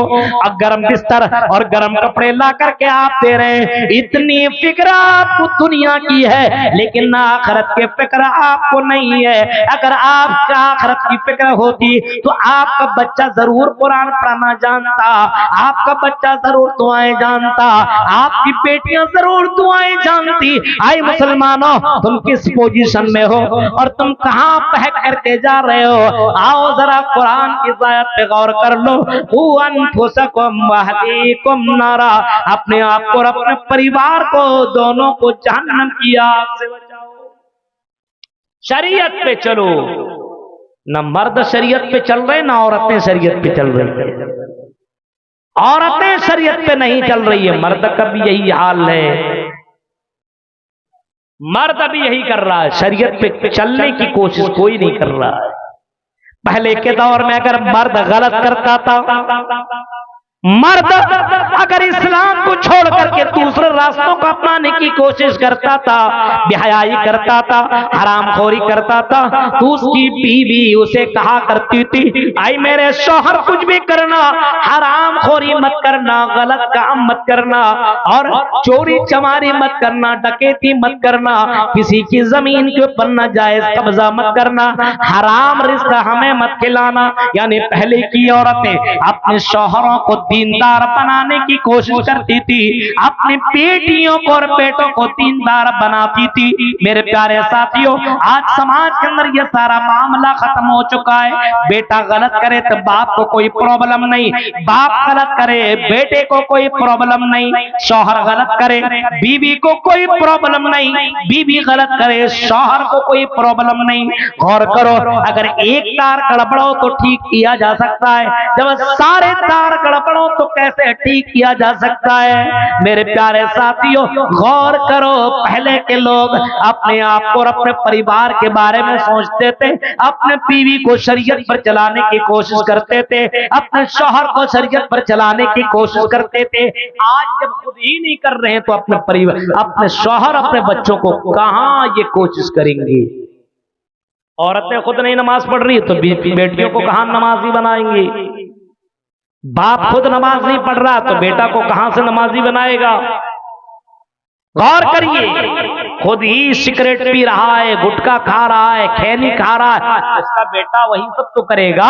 गर्म बिस्तर और गर्म कपड़े ला करके आप दे रहे हैं। इतनी फिक्र आपको दुनिया की है, लेकिन आखिरत की फिक्र आपको नहीं है। अगर आपका आखिरत की फिक्र होती तो आपका बच्चा जरूर कुरान पढ़ना जानता, आपका बच्चा जरूर दुआएं जानता, आपकी बेटियां जरूर दुआएं जानती। आई मुसलमानों, तुम किस पोजीशन में हो और तुम कहां बहक करके जा रहे हो? आओ जरा कुरान की आयत पे गौर कर लो। नारा, अपने आप को और अपने परिवार को दोनों को जहन्नम की आग से बचाओ। शरीयत पे चलो, ना मर्द शरीयत पे चल रहे ना औरतें शरीयत पे चल रही। औरतें शरीयत पे नहीं चल रही है, मर्द का भी यही हाल है। मर्द भी यही कर रहा है, शरीयत पे चलने की कोशिश कोई नहीं कर रहा है। पहले के दौर में अगर मर्द गलत करता था, मर्द अगर इस्लाम को छोड़ करके दूसरे रास्तों को अपनाने की कोशिश करता था, बेहयाई करता था, हरामखोरी करता था, तो उसकी बीवी उसे कहा करती थी, आई मेरे शौहर कुछ भी करना, हरामखोरी मत करना, गलत काम मत करना, और चोरी चमारी मत करना, डकैती मत करना, किसी की जमीन के ऊपर नाजायज कब्जा मत करना, हराम रिस्क हमें मत खिलाना। यानी पहले की औरतें अपने शौहरों को दीनदार बनाने की कोशिश करती थी, अपनी बेटियों को और बेटों को दीनदार बनाती थी। मेरे प्यारे साथियों, आज समाज के अंदर यह सारा मामला खत्म हो चुका है। बेटा गलत करे तो बाप को कोई प्रॉब्लम नहीं, बाप गलत करे बेटे को कोई प्रॉब्लम नहीं, शौहर गलत करे बीवी को कोई प्रॉब्लम नहीं, बीवी गलत करे शौहर को कोई प्रॉब्लम नहीं। गौर करो, अगर एक तार गड़बड़ो तो ठीक किया जा सकता है, जब सारे तार गड़बड़ो तो कैसे ठीक किया जा सकता है। मेरे प्यारे साथियों, गौर करो, पहले के लोग अपने आप को और अपने परिवार के बारे में सोचते थे, अपने बीवी को शरीयत पर चलाने की कोशिश करते थे, अपने शौहर को शरीयत पर चलाने की कोशिश करते थे। आज जब खुद ही नहीं कर रहे हैं तो अपने परिवार, अपने शौहर, अपने बच्चों को कहां ये कोशिश करेंगे। औरतें खुद नहीं नमाज पढ़ रही तो बेटियों को कहां नमाजी बनाएंगी। बाप खुद नमाज नहीं पढ़ रहा तो बेटा को कहां से नमाजी बनाएगा। गौर करिए, खुद ही सिगरेट पी रहा है, गुटखा खा रहा है, खैनी खा रहा है, इसका बेटा वही सब तो करेगा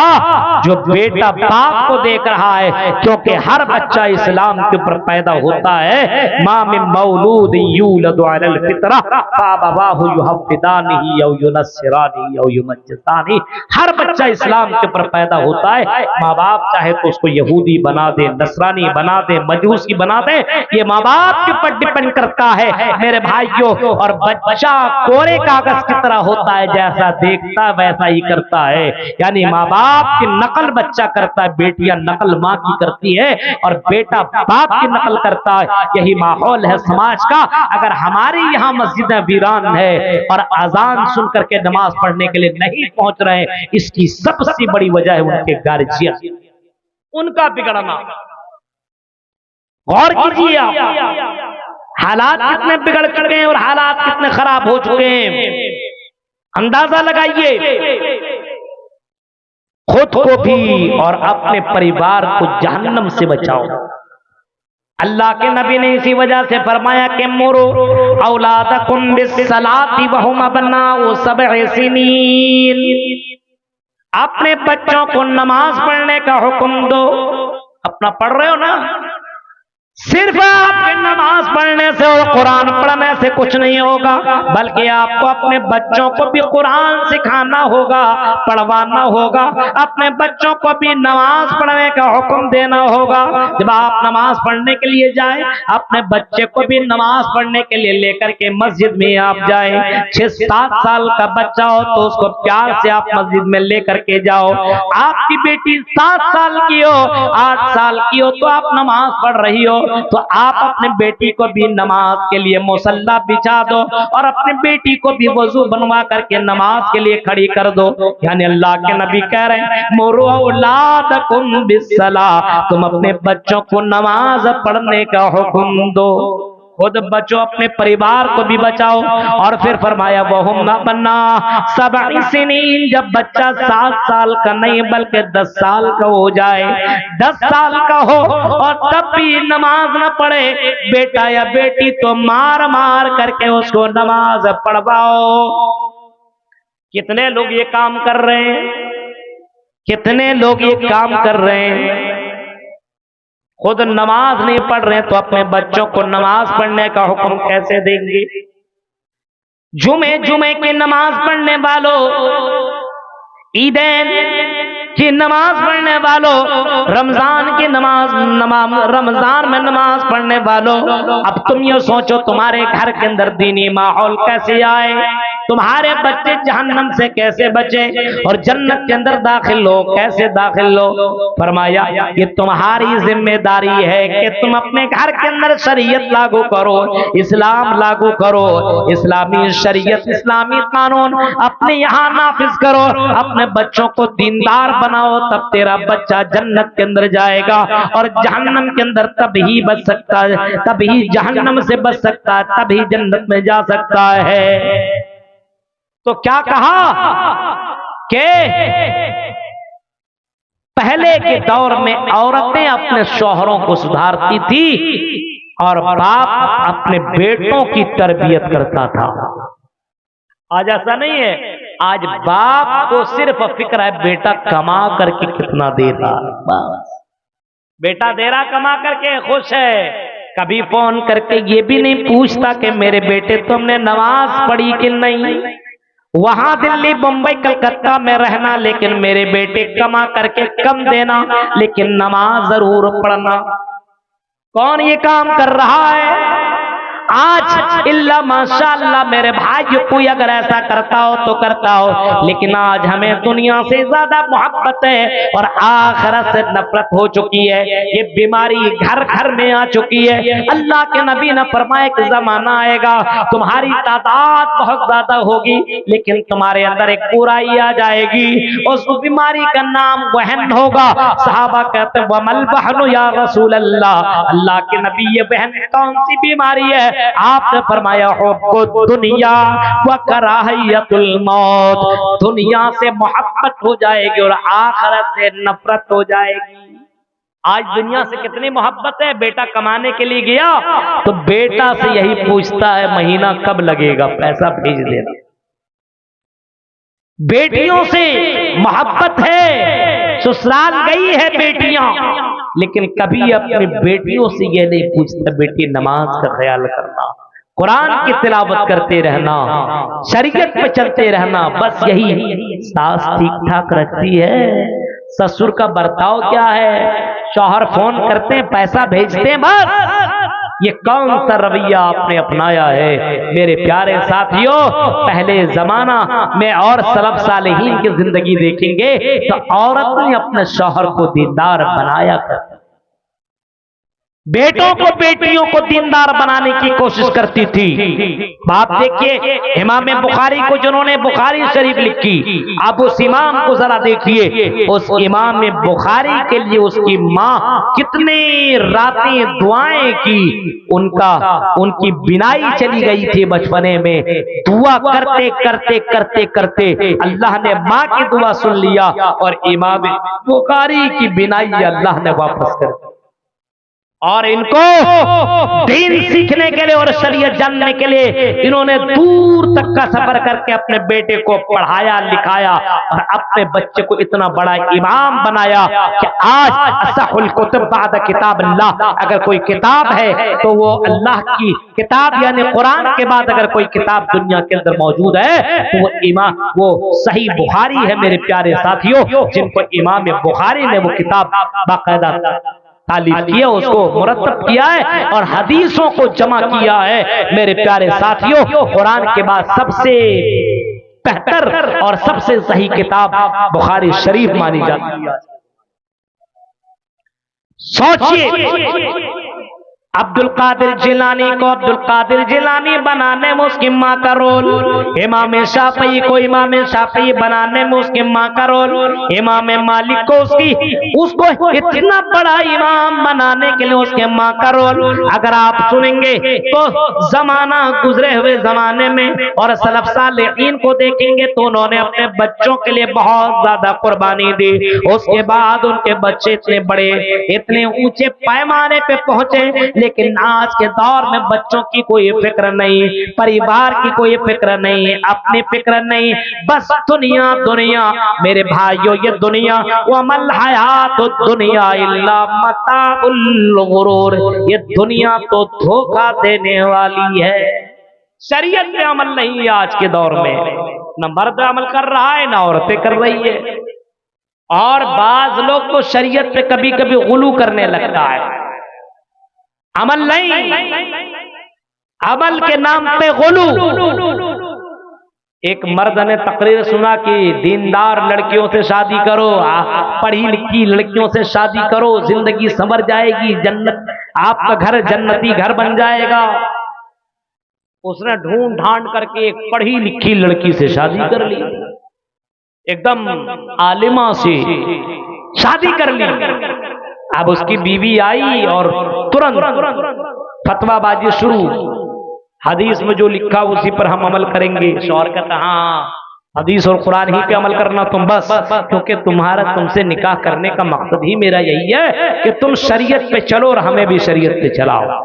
जो बेटा बाप को देख रहा है। क्योंकि हर बच्चा इस्लाम के ऊपर पैदा होता है। माँ में मौलूद यूलदु अलल फितरा फअबवाहु युहव्विदानिही औ युनस्सिरानिही औ युमज्जिसानिही। हर बच्चा इस्लाम के ऊपर पैदा होता है। माँ बाप चाहे तो उसको यहूदी बना दे, नसरानी बना दे, मजूसी बना दे, ये माँ बाप के ऊपर डिपेंड करता है मेरे भाइयों। और बच्चा कोरे कागज की तरह होता है, जैसा देखता वैसा ही करता है। यानी माँ बाप की नकल बच्चा करता है, बेटियां नकल माँ की करती है और बेटा बाप की नकल करता है। यही माहौल है समाज का। अगर हमारे यहाँ मस्जिदें वीरान है और अजान सुन करके नमाज पढ़ने के लिए नहीं पहुंच रहे, इसकी सबसे बड़ी वजह है उनके गार्जियन, उनका बिगड़ना। गौर कीजिए आप, हालात कितने बिगड़ चुके हैं और हालात कितने खराब हो चुके हैं, अंदाजा लगाइए। खुद को भी और अपने परिवार को जहन्नम से बचाओ। अल्लाह के नबी ने इसी वजह से फरमाया कि मुरो औलादकुम बिस्सलाति वहुम अबनाउ सब'i सिनीन। अपने बच्चों को नमाज पढ़ने का हुक्म दो। अपना पढ़ रहे हो ना, सिर्फ आपके नमाज पढ़ने से और कुरान पढ़ने से कुछ नहीं होगा, बल्कि आपको अपने बच्चों को भी कुरान सिखाना होगा, पढ़वाना होगा। अपने बच्चों को भी नमाज पढ़ने का हुक्म देना होगा। जब आप नमाज पढ़ने के लिए जाएं, अपने बच्चे को भी नमाज पढ़ने के लिए लेकर के मस्जिद में आप जाएं। 6-7 साल का बच्चा हो तो उसको प्यार से आप मस्जिद में लेकर के जाओ। आपकी बेटी 7 साल की हो, 8 साल की हो तो आप नमाज पढ़ रही हो, तो आप अपने बेटी को भी नमाज के लिए मुसल्ला बिछा दो और अपने बेटी को भी वजू बनवा करके नमाज के लिए खड़ी कर दो। यानी अल्लाह के नबी कह रहे हैं, मुरो औलादकुम बिस्सलाह, तुम अपने बच्चों को नमाज पढ़ने का हुक्म दो। खुद बचो, अपने परिवार को भी बचाओ। और फिर फरमाया वहुम अबना सब'i सिनीन, जब बच्चा 7 साल का नहीं बल्कि 10 साल का हो जाए, 10 साल का हो और तब भी नमाज न पढ़े बेटा या बेटी, तो मार मार करके उसको नमाज पढ़वाओ। कितने लोग ये काम कर रहे हैं, कितने लोग ये काम कर रहे हैं। खुद नमाज नहीं पढ़ रहे तो अपने बच्चों को नमाज पढ़ने का हुक्म कैसे देंगे। जुमे जुमे की नमाज पढ़ने वालों, ईदैन की नमाज पढ़ने वालों, रमजान की रमजान में नमाज पढ़ने वालों, अब तुम ये सोचो तुम्हारे घर के अंदर दीनी माहौल कैसे आए। तुम्हारे बच्चे जहन्नम से कैसे बचे और जन्नत के अंदर दाखिल हो, कैसे दाखिल हो। फरमाया ये तुम्हारी जिम्मेदारी है कि तुम अपने घर के अंदर शरीयत लागू करो, इस्लाम लागू करो, इस्लामी शरीयत, इस्लामी कानून अपने यहाँ नाफिज करो, अपने बच्चों को दीनदार बनाओ, तब तेरा बच्चा जन्नत के अंदर जाएगा और जहन्नम के अंदर तभी बच सकता है, तभी जहन्नम से बच सकता है, तभी जन्नत में जा सकता है। तो क्या कहा कि पहले के दौर में औरतें अपने शौहरों को सुधारती थी और बाप अपने बेटों की तरबियत करता था। आज ऐसा नहीं है, आज बाप को सिर्फ फिक्र है बेटा कमा करके कितना दे रहा, बस बेटा दे रहा कमा करके खुश है। कभी फोन करके ये भी नहीं पूछता कि मेरे बेटे तुमने नमाज पढ़ी कि नहीं। वहां दिल्ली, मुंबई, कलकत्ता में रहना, लेकिन मेरे बेटे कमा करके कम देना, लेकिन नमाज जरूर पढ़ना। कौन ये काम कर रहा है आज? इल्ला माशाअल्लाह मेरे भाई, कोई अगर ऐसा करता हो तो करता हो, लेकिन आज हमें दुनिया से ज्यादा मोहब्बत है और आखिरत से नफरत हो चुकी है। ये बीमारी घर घर में आ चुकी है। अल्लाह के नबी ने फरमाया कि जमाना आएगा तुम्हारी तादाद बहुत ज्यादा होगी, लेकिन तुम्हारे अंदर एक बुराई आ जाएगी, उस बीमारी का नाम वहन होगा। सहाबा कहते हैं वमल बहनु या रसूल अल्लाह, अल्लाह के नबी ये बहन कौन सी बीमारी है? आपने फरमाया हुब्बुद दुनिया व कराहियतुल मौत, दुनिया से मोहब्बत हो जाएगी और आखिरत से नफरत हो जाएगी। आज दुनिया से कितनी मोहब्बत है, बेटा कमाने के लिए गया तो बेटा से यही पूछता है महीना कब लगेगा, पैसा भेज देना। बेटियों से मोहब्बत है, ससुराल गई है बेटियां, लेकिन कभी अपनी बेटियों से यह नहीं पूछता बेटी नमाज का ख्याल करना, कुरान की तिलावत करते रहना, शरीयत पे चलते रहना, बस यही। सास ठीक ठाक रखती है, ससुर का बर्ताव क्या है, शौहर फोन करते हैं पैसा भेजते हैं, बस ये कौन सा रवैया आपने अपनाया है? मेरे प्यारे साथियों, पहले जमाना में और सलफ सालेहीन की जिंदगी देखेंगे तो औरत ने अपने शौहर को दीनदार बनाया करती, बेटों को बेटियों को दीनदार बनाने की कोशिश करती थी। बाप देखिए इमाम बुखारी को, जिन्होंने बुखारी शरीफ लिखी, आप उस इमाम को जरा देखिए, उस इमाम बुखारी के लिए उसकी माँ कितनी रातें दुआएं की, उनकी बिनाई चली गई थी बचपने में, दुआ करते करते करते करते अल्लाह ने माँ की दुआ सुन लिया और इमाम बुखारी की बिनाई अल्लाह ने वापस कर दी। और इनको दीन सीखने के लिए और शरीयत जानने के लिए इन्होंने दूर तक का सफर करके अपने बेटे को पढ़ाया लिखाया और अपने बच्चे को इतना बड़ा इमाम बनाया कि आज असहुल कुतुब बाद किताब अल्लाह, अगर कोई किताब है तो वो अल्लाह की किताब यानी कुरान के बाद अगर कोई किताब दुनिया के अंदर मौजूद है तो वो इमाम, वो सही बुखारी है। मेरे प्यारे साथियों, जिनको इमाम बुखारी ने वो किताब बाकायदा तालीफ किया, उसको मुरत्तब किया है और हदीसों को जमा किया है। मेरे प्यारे साथियों, कुरान के बाद सबसे बेहतर और सबसे सही किताब बुखारी शरीफ मानी जाती है। सोचिए अब्दुल कादिर जिलानी को अब्दुल कादिर जिलानी बनाने में उसकी माँ का रोल, इमाम शाफई को इमाम शाफई बनाने में उसकी माँ का रोल, इमाम मालिक को उसको इतना बड़ा इमाम बनाने के लिए उसके माँ का रोल। अगर आप सुनेंगे तो जमाना, गुजरे हुए जमाने में और सलफ सालेहीन को देखेंगे तो उन्होंने अपने बच्चों के लिए बहुत ज्यादा कुर्बानी दी। उसके बाद उनके बच्चे इतने बड़े, इतने ऊंचे पैमाने पे पहुंचे, लेकिन आज के दौर में बच्चों की कोई फिक्र नहीं, परिवार की कोई फिक्र नहीं, अपनी फिक्र नहीं, बस दुनिया दुनिया। मेरे भाइयों, ये दुनिया वमल हयात दुनिया इल्ला मताउल गुरूर, ये दुनिया तो धोखा देने वाली है। शरीयत पे अमल नहीं है आज के दौर में, न मर्द अमल कर रहा है न औरतें कर रही है, और बाज लोग तो शरीयत पे कभी कभी गुलू करने लगता है। अमल नहीं, अमल के नाम पे गुलू। एक मर्द ने तकरीर सुना कि दीनदार लड़कियों से शादी करो, पढ़ी लिखी लड़कियों से शादी करो, जिंदगी संवर जाएगी, जन्नत, आपका घर जन्नती घर बन जाएगा। उसने ढूंढ ढांड करके एक पढ़ी लिखी लड़की से शादी कर ली, एकदम आलिमा से शादी कर ली। अब उसकी बीवी आई और तुरंत फतवाबाजी शुरू, हदीस में जो लिखा उसी पर हम अमल करेंगे। शौहर कहता हाँ, हदीस और कुरान ही पे अमल करना तुम बस, क्योंकि तुम्हारा तुमसे निकाह करने का मकसद ही मेरा यही है कि तुम शरीयत पे चलो और हमें भी शरीयत पे चलाओ।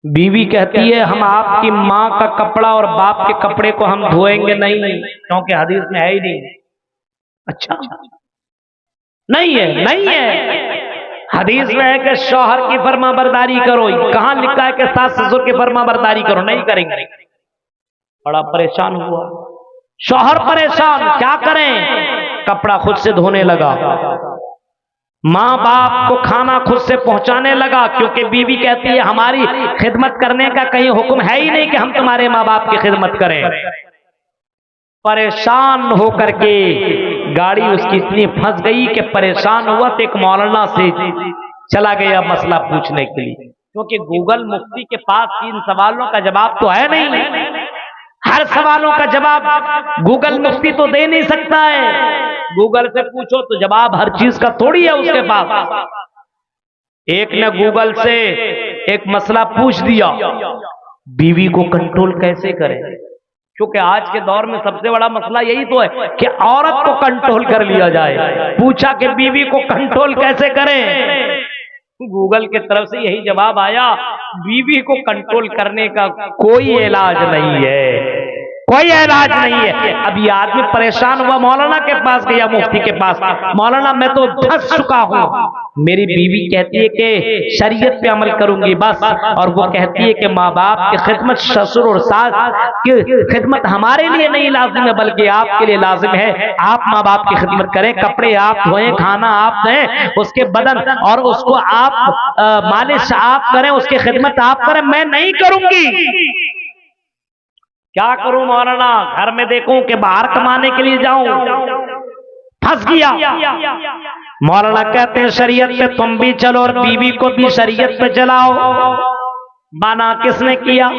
बीवी कहती है हम आपकी माँ का कपड़ा और बाप के कपड़े को हम धोएंगे नहीं, क्योंकि हदीस में है ही नहीं। अच्छा, नहीं है, नहीं है, हदीस में है कि शौहर की फरमाबरदारी करो। कहां लिखा है कि सास ससुर की फरमाबरदारी करो? नहीं करेंगे। बड़ा परेशान हुआ शौहर, परेशान, क्या करें? कपड़ा खुद से धोने लगा, माँ बाप को खाना खुद से पहुंचाने लगा, क्योंकि बीवी कहती है हमारी खिदमत करने का कहीं हुक्म है ही नहीं कि हम तुम्हारे माँ बाप की खिदमत करें। परेशान होकर के गाड़ी उसकी इतनी फंस गई कि परेशान हुआ तो एक मौलाना से चला गया मसला पूछने के लिए, क्योंकि गूगल मुफ्ती के पास इन सवालों का जवाब तो है नहीं, हर सवालों का जवाब गूगल मुफ्ती तो दे नहीं सकता है। गूगल से पूछो तो जवाब हर चीज का थोड़ी है उसके पास। एक ने गूगल से एक मसला पूछ दिया, बीवी को कंट्रोल कैसे करें, क्योंकि आज के दौर में सबसे बड़ा मसला यही तो है कि औरत को कंट्रोल कर लिया जाए। पूछा कि बीवी को कंट्रोल कैसे करें, गूगल की तरफ से यही जवाब आया, बीवी को कंट्रोल करने का कोई इलाज नहीं है, कोई इलाज नहीं है। अब ये आदमी परेशान हुआ, मौलाना के पास गया, मुफ्ती के पास, मौलाना मैं तो फंस चुका हूँ, मेरी बीवी कहती है कि शरीयत पे अमल करूंगी बस, और वो कहती है कि माँ बाप की खिदमत, ससुर और सास की खिदमत हमारे लिए नहीं लाजिम है, बल्कि आपके लिए लाजिम है। आप माँ बाप की खिदमत करें, कपड़े आप धोएं, खाना आप दें, उसके बदन और उसको आप मालिश आप करें, उसकी खिदमत आप करें, मैं नहीं करूंगी। क्या करूं मौलाना, घर में देखूं कि बाहर कमाने के लिए जाऊं, फंस गया। मौलाना कहते हैं शरीयत पे तुम भी चलो और बीवी को भी शरीयत पे चलाओ। माना किसने किया?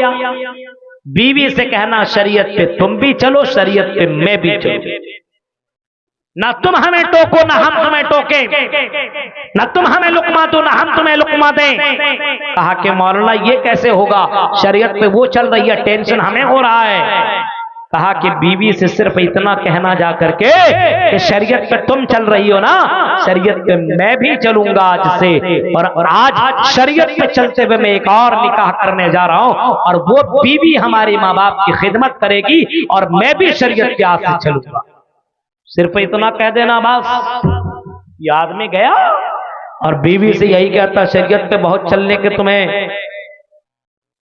बीवी से कहना शरीयत पे तुम भी चलो, शरीयत पे मैं भी चलो, ना तुम हमें टोको ना हम तुम्हें टोके, ना तुम हमें लुकमा दो ना हम तुम्हें लुकमा दें। कहा कि मौलाना ये कैसे होगा, शरीयत पे वो चल रही है, टेंशन हमें हो रहा है। कहा कि बीवी से सिर्फ इतना कहना जा करके कि शरीयत पे तुम चल रही हो ना, शरीयत पे मैं भी चलूंगा आज से, और आज शरीयत पे चलते हुए मैं एक और निकाह करने जा रहा हूं, और वो बीवी हमारे माँ बाप की खिदमत करेगी और मैं भी शरीयत के आज से चलूंगा। सिर्फ इतना कह देना बस। ये आदमी गया और बीवी से यही कहता, शरीयत पे बहुत चलने के तुम्हें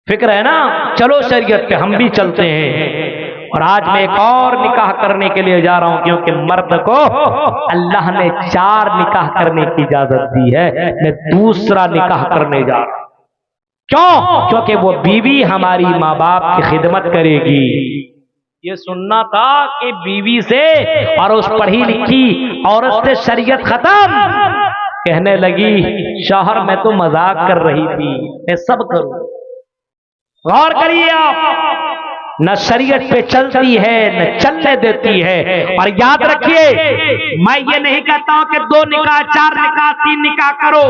फिक्र है ना, चलो शरीयत पे हम भी चलते हैं, और आज मैं एक और निकाह करने के लिए जा रहा हूं, क्योंकि मर्द को अल्लाह ने 4 निकाह करने की इजाजत दी है, मैं दूसरा निकाह करने जा रहा हूं। क्यों? क्योंकि वो बीवी हमारी माँ बाप की खिदमत करेगी। ये सुनना था कि बीवी से और उस पढ़ी लिखी औरत से शरीयत खत्म। कहने लगी शौहर मैं तो मजाक कर रही थी, मैं सब करूं। गौर करिए आप, न शरीयत पे चलती है न चलने देती है। और याद रखिए, मैं ये नहीं कहता हूं कि 2 निकाह 4 निकाह 3 निकाह करो,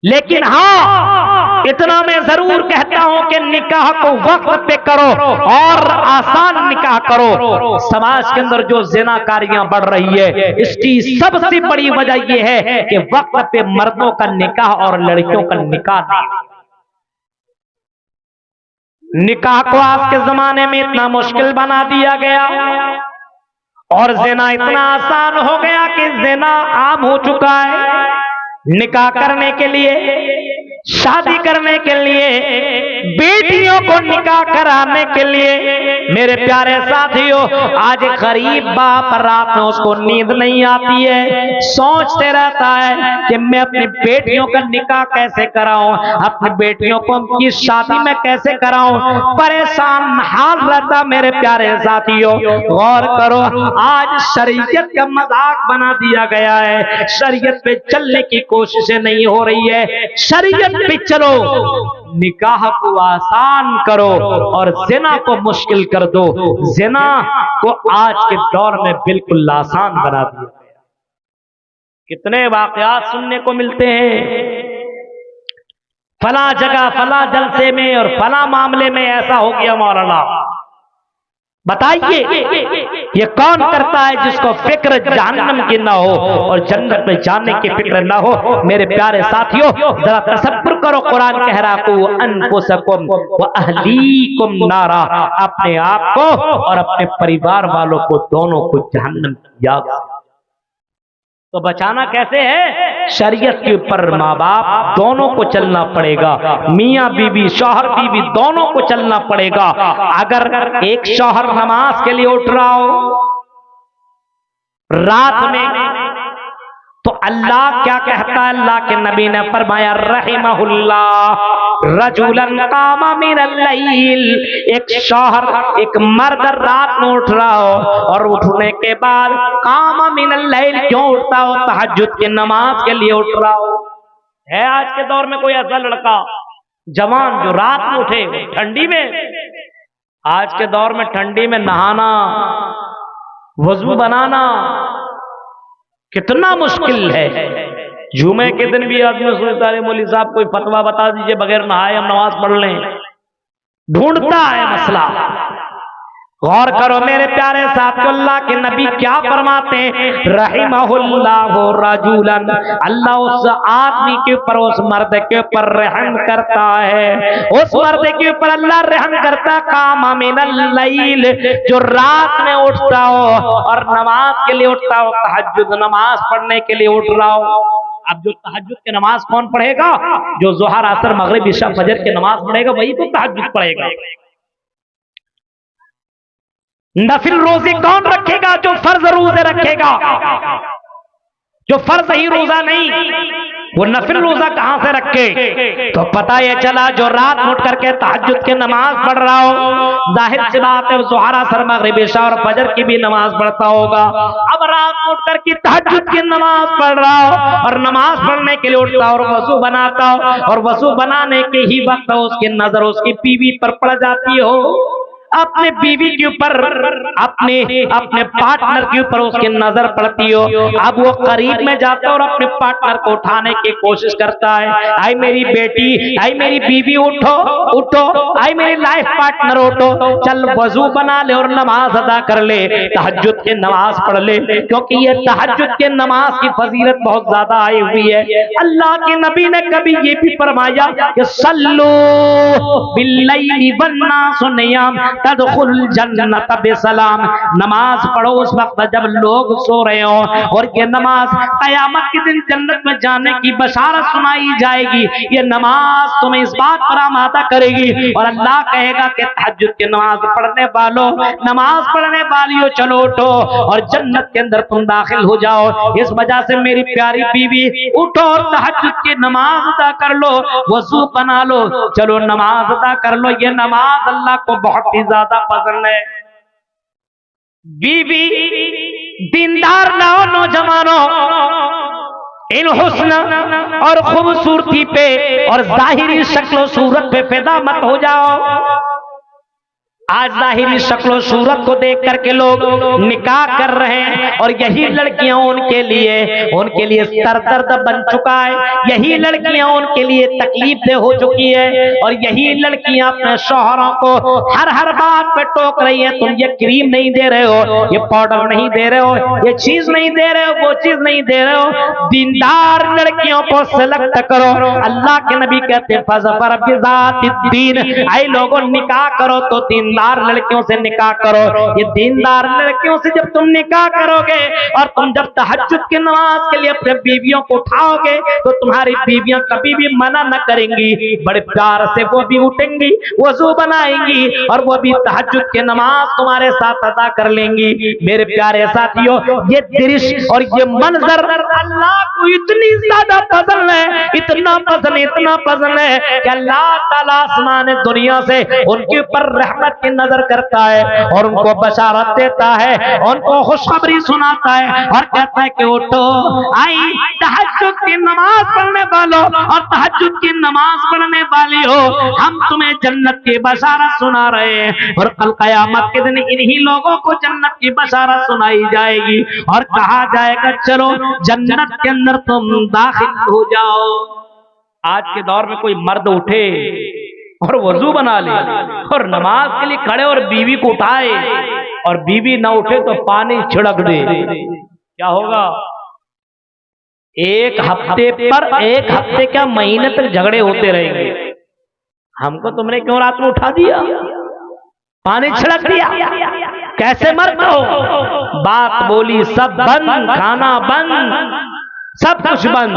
लेकिन हाँ इतना मैं जरूर कहता हूं कि निकाह को वक्त पे करो और आसान निकाह करो। समाज के अंदर जो ज़िनाकारियां बढ़ रही है, इसकी सबसे बड़ी वजह यह है कि वक्त पे मर्दों का निकाह और लड़कियों का निकाह नहीं। निकाह को आज के जमाने में इतना मुश्किल बना दिया गया और ज़िना इतना आसान हो गया कि ज़िना आम हो चुका है। निकाह करने के लिए, शादी करने के लिए बेटियों को निकाह कर कराने के लिए मेरे प्यारे साथियों, आज गरीब बाप रात में उसको नींद नहीं आती है, सोचते रहता है कि मैं अपनी बेटियों का निकाह कैसे कराऊं, अपनी बेटियों को की शादी में कैसे कराऊं, परेशान हाल रहता। मेरे प्यारे साथियों, गौर करो, आज शरीयत का मजाक बना दिया गया है, शरीयत पे चलने की कोशिशें नहीं हो रही है। शरीयत पे चलो, निकाह को आसान करो और जिना को मुश्किल कर दो। जिना को आज के दौर में बिल्कुल आसान बना दिया गया। कितने वाकयात सुनने को मिलते हैं, फला जगह फला जलसे में और फला मामले में ऐसा हो गया। मौलाना बताइए, ये कौन करता है जिसको फिक्र जहन्नम की ना हो और जन्नत में जाने की फिक्र ना हो। मेरे प्यारे साथियों, जरा तसव्वुर करो, कुरान कह रहा है अनफुसकुम व अहलीकुम नारा, अपने आप को और अपने परिवार वालों को दोनों को जहन्नम की आग। तो बचाना कैसे है? शरीयत के ऊपर माँ बाप दोनों को चलना पड़ेगा, मियाँ बीवी शौहर बीवी दोनों को चलना पड़ेगा। अगर एक शौहर नमाज के लिए उठ रहा हो रात में, तो अल्लाह क्या कहता है? अल्लाह के नबी ने फरमाया रहिमहुल्लाह रजुलन कामा मिनल लैल, एक शौहर एक मर्द रात में उठ रहा हो और उठने के बाद कामा मिनल लैल, क्यों उठता हो? तहज्जुद की नमाज के लिए उठ रहा हो। है आज के दौर में कोई ऐसा लड़का जवान जो रात में उठे ठंडी में? आज के दौर में ठंडी में नहाना, वजू बनाना कितना मुश्किल है। जुमे के दिन भी आदमी सोचता है मौलवी साहब कोई फतवा बता दीजिए, बगैर नहाए हम नमाज पढ़ लें। ढूंढता है मसला। गौर करो मेरे प्यारे साथियों, अल्लाह के नबी क्या फरमाते हैं? रहिमहुल्लाहु रजुलन, अल्लाह उस आदमी के ऊपर, उस मर्द के ऊपर रहम करता है, उस मर्द के ऊपर अल्लाह रहम करता है कामा मिनल लैल, जो रात में उठता हो और नमाज के लिए उठता हो, तहज्जुद नमाज पढ़ने के लिए उठ रहा हो। अब जो तहज्जुद की नमाज कौन पढ़ेगा? जो ज़ोहर असर मगरिब इशा फजर की नमाज पढ़ेगा वही तो तहज्जुद पढ़ेगा। नफिल रोजे कौन रखेगा? जो फर्ज रोजे रखेगा। जो फर्ज ही रोजा नहीं, वो नफिल रोजा कहां से रखे? तो पता ये चला जो रात में उठ करके तहज्जुद की नमाज पढ़ रहा हो, जाहिर सी बात है ज़ोहर असर मगरिब इशा और फजर की भी नमाज पढ़ता होगा। अब रात में उठ करके तहज्जुद की नमाज पढ़ रहा हो और नमाज पढ़ने के लिए उठता और वजू बनाता हो, और वजू बनाने के ही वक्त उसकी नजर उसकी बीवी पर पड़ जाती हो, अपने बीवी के ऊपर, अपने पार्टनर के ऊपर उसकी नजर पड़ती हो। अब वो करीब में जाता है और अपने पार्टनर को उठाने की कोशिश करता है, आई मेरी बेटी, आई मेरी बीवी, उठो उठो, आई मेरी लाइफ पार्टनर उठो, चल वजू बना ले और नमाज अदा कर ले, तहज्जुद की नमाज पढ़ ले, क्योंकि ये तहज्जुद की नमाज की फजीलत बहुत ज्यादा आई हुई है। अल्लाह के नबी ने कभी ये भी फरमाया कि सल्लू बिल्लैली वन्नासु नियाम तदखुलुल जन्नत बिसलाम, नमाज पढ़ो उस वक्त जब लोग सो रहे हो, और ये नमाज कयामत के दिन जन्नत में जाने की बशारत सुनाई जाएगी। ये नमाज तुम्हें इस बात पर आमादा करेगी। और अल्लाह कहेगा कि तहज्जुद की नमाज पढ़ने वालों, नमाज पढ़ने वालियों, चलो उठो और जन्नत के अंदर तुम दाखिल हो जाओ। इस वजह से मेरी प्यारी बीवी, उठो और तहज्जुद की नमाज अदा कर लो, वजू बना लो, चलो नमाज अदा कर लो। ये नमाज अल्लाह को बहुत ही ज्यादा पसंद है। बीवी दीनदार ना हो नौजवानों, इन हुस्न और खूबसूरती पे और जाहिरी शक्ल सूरत पे फिदा मत हो जाओ। आज जाहिरी शक्ल सूरत को देख करके लोग निकाह कर रहे हैं, और यही लड़कियां उनके लिए सरदर्द बन चुका है, यही लड़कियां उनके लिए तकलीफ दे हो चुकी है, और यही लड़कियां अपने शौहरों को हर बात पे टोक रही है, तुम ये क्रीम नहीं दे रहे हो, ये पाउडर नहीं दे रहे हो, ये चीज नहीं दे रहे हो, वो चीज नहीं दे रहे हो। दीनदार लड़कियों को सेलेक्ट करो। अल्लाह के नबी कहते हैं फज़फर बिज़ातिद्दीन, ऐ लोगों निकाह करो तो दीनदार दीनदार लड़कियों से निकाह करो। ये दीनदार लड़कियों से जब तुम निकाह करोगे और तुम जब तहज्जुद की नमाज के लिए अपने बीवियों को उठाओगे तो तुम्हारी बीवियां कभी भी मना न करेंगी, बड़े प्यार से वो भी उठेंगी, वजू बनाएंगी और वो भी तहज्जुद की नमाज तुम्हारे साथ अदा कर लेंगी। मेरे प्यारे साथियों, ये दृश्य और ये मंजर अल्लाह को इतनी ज्यादा पसंद है, इतना पसंद है कि अल्लाह ताला आसमान दुनिया से उनके ऊपर रहमत की नजर करता है और उनको बशारत देता है, उनको खुशखबरी सुनाता है और कहता है कि उठो, आई तहज्जुद की नमाज पढ़ने वालों और तहज्जुद की नमाज पढ़ने वाली हो, हम तुम्हें जन्नत की बशारत सुना रहे हैं। और कल क़यामत के दिन इन्हीं लोगों को जन्नत की बशारत सुनाई जाएगी और कहा जाएगा चलो जन्नत के अंदर तुम दाखिल हो जाओ। आज के दौर में कोई मर्द उठे और वजू बना ले और नमाज के लिए खड़े और बीवी को उठाए और बीवी ना उठे तो पानी छिड़क दे, क्या होगा? एक हफ्ते क्या महीने तक झगड़े होते रहेंगे। हमको तुमने क्यों रात में उठा दिया, पानी छिड़क दिया, कैसे मर्द हो? बात बोली सब बंद, खाना बंद, सब कुछ बंद,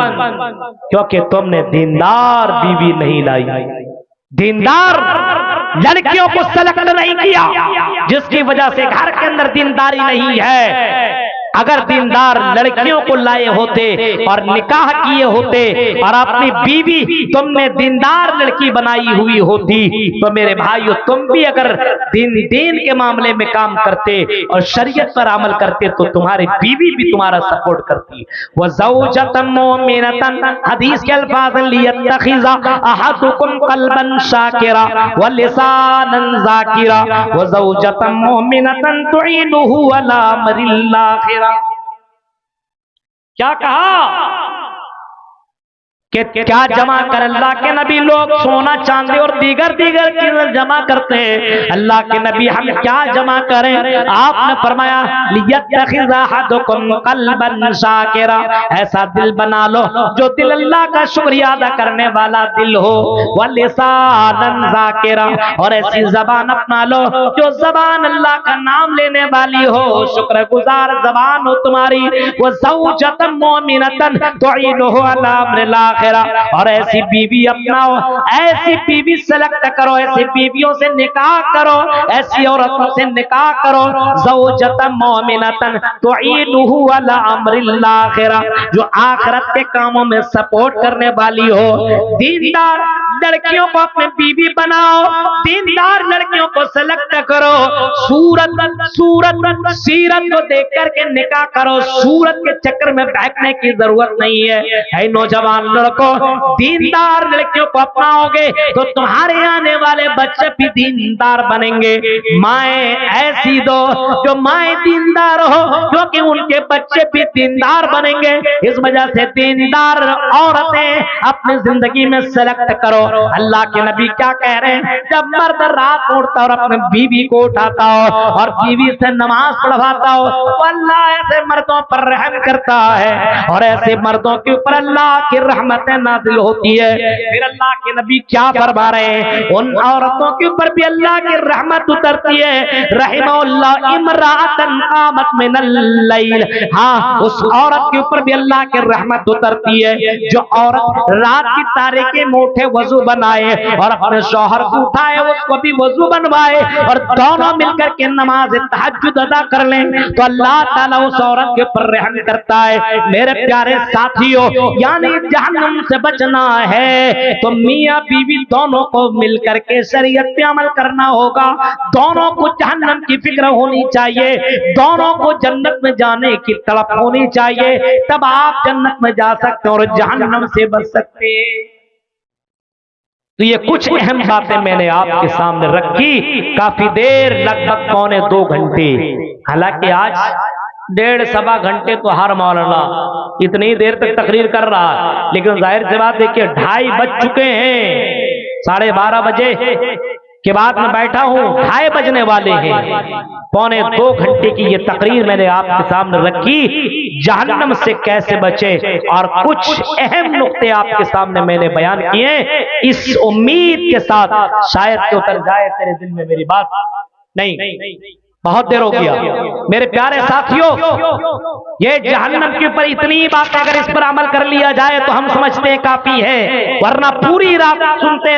क्योंकि तुमने दीनदार बीवी नहीं लाई, दीनदार लड़कियों को सेलेक्ट नहीं किया, जिसकी वजह से घर के अंदर दीनदारी नहीं है। अगर दीनदार लड़कियों को लाए होते और निकाह किए होते और अपनी बीवी तुमने दीनदार लड़की बनाई हुई होती तो मेरे भाइयों तुम भी अगर दीन के मामले में काम करते और शरीयत पर अमल करते तो तुम्हारी बीवी भी तुम्हारा सपोर्ट करती। वह ज़ौजतन मोमिनतन, हदीस के अल्फाज लियत्तखिज़ा अहदुकुम क़ल्बन शाकिरा व लिसानन ज़ाकिरा व ज़ौजतन मोमिनतन तुईनुहु अला अमरिल आखिरा। क्या कहा कि क्या जमा कर अल्लाह के नबी लोग सोना चांदी और दीगर चीजें जमा करते हैं, अल्लाह के नबी हम क्या जमा करें? आपने फरमाया लियत्तखिज़ अहदुकुम क़ल्बन शाकिरा, ऐसा दिल बना लो जो दिल अल्लाह का शुक्रिया अदा करने वाला दिल हो, व लिसानन ज़ाकिरा, और ऐसी जबान अपना लो जो जबान अल्लाह का नाम लेने वाली हो, शुक्रगुजार जबान हो तुम्हारी। व ज़ौजतन मोमिनतन तुईनुहु अला अमरिल आखिरा, और ऐसी बीवी अपनाओ, ऐसी बीवी सेलेक्ट करो, ऐसी बीवियों से निकाह करो, ऐसी औरतों से निकाह करो, ज़ौजतन मोमिनतन तुईनुहु अला अमरिल आखिरा, जो आखिरत के कामों में सपोर्ट करने वाली हो। दीनदार लड़कियों को अपने बीवी बनाओ, दीनदार लड़कियों को सेलेक्ट करो, सूरत सीरत को देख करके निकाह करो, सूरत के चक्कर में बहकने की जरूरत नहीं है। नौजवान लड़कों, दीनदार लड़कियों को अपनाओगे तो तुम्हारे आने वाले बच्चे भी दीनदार बनेंगे। माएं ऐसी दो जो माएं दीनदार हो, क्योंकि उनके बच्चे भी दीनदार बनेंगे। इस वजह से दीनदार औरतें अपनी जिंदगी में सेलेक्ट करो। अल्लाह के नबी क्या कह रहे हैं? जब मर्द रात उठता और अपने बीवी को उठाता हो और बीवी से नमाज पढ़वाता हो तो अल्लाह ऐसे मर्दों पर रहम करता है और ऐसे मर्दों के ऊपर अल्लाह की रहमतें नाज़िल होती है। फिर अल्लाह के नबी क्या फरमा रहे हैं? उन औरतों के ऊपर भी अल्लाह की रहमत उतरती है। रहिमहुल्लाह इमराअतन कामत मिनल लैल, हाँ उस औरत के ऊपर भी अल्लाह की रहमत उतरती है जो औरत रात की तारीकी में उठे, वजू बनाए और अपने शौहर को उठाए, उसको भी वजू बनवाए और दोनों मिलकर के नमाज तहज्जुद अदा कर लें तो अल्लाह ताला उस औरत के ऊपर रहम करता है। मेरे प्यारे साथियों, यानी जहन्नम से बचना है तो मियां बीवी दोनों को मिलकर के शरीयत पे अमल करना होगा। दोनों को जहन्नम की फिक्र होनी चाहिए, दोनों को जन्नत में जाने की तड़प होनी चाहिए, तब आप जन्नत में जा सकते हैं और जहन्नम से बच सकते हैं। तो ये कुछ अहम बातें मैंने आपके सामने रखी, काफी देर, लगभग पौने 2 घंटे। हालांकि आज 1.5-1.25 घंटे तो हर मौलाना इतनी देर तक तकरीर कर रहा है, लेकिन जाहिर सी बात देखिए 2:30 बज चुके हैं, 12:30 बजे के बाद में बैठा हूँ, 2:30 बजने वाले हैं। पौने 2 घंटे की ये तकरीर मैंने आपके सामने रखी, जहन्नम से कैसे बचे, और कुछ अहम नुक्ते आपके सामने मैंने बयान किए, इस उम्मीद के साथ शायद कि उतर जाए तेरे दिल में मेरी बात नहीं, बहुत देर हो गया। मेरे प्यारे साथियों, ये जहन्नम के ऊपर इतनी बातें अगर इस पर अमल कर लिया जाए तो हम समझते हैं काफी है, वरना पूरी रात सुनते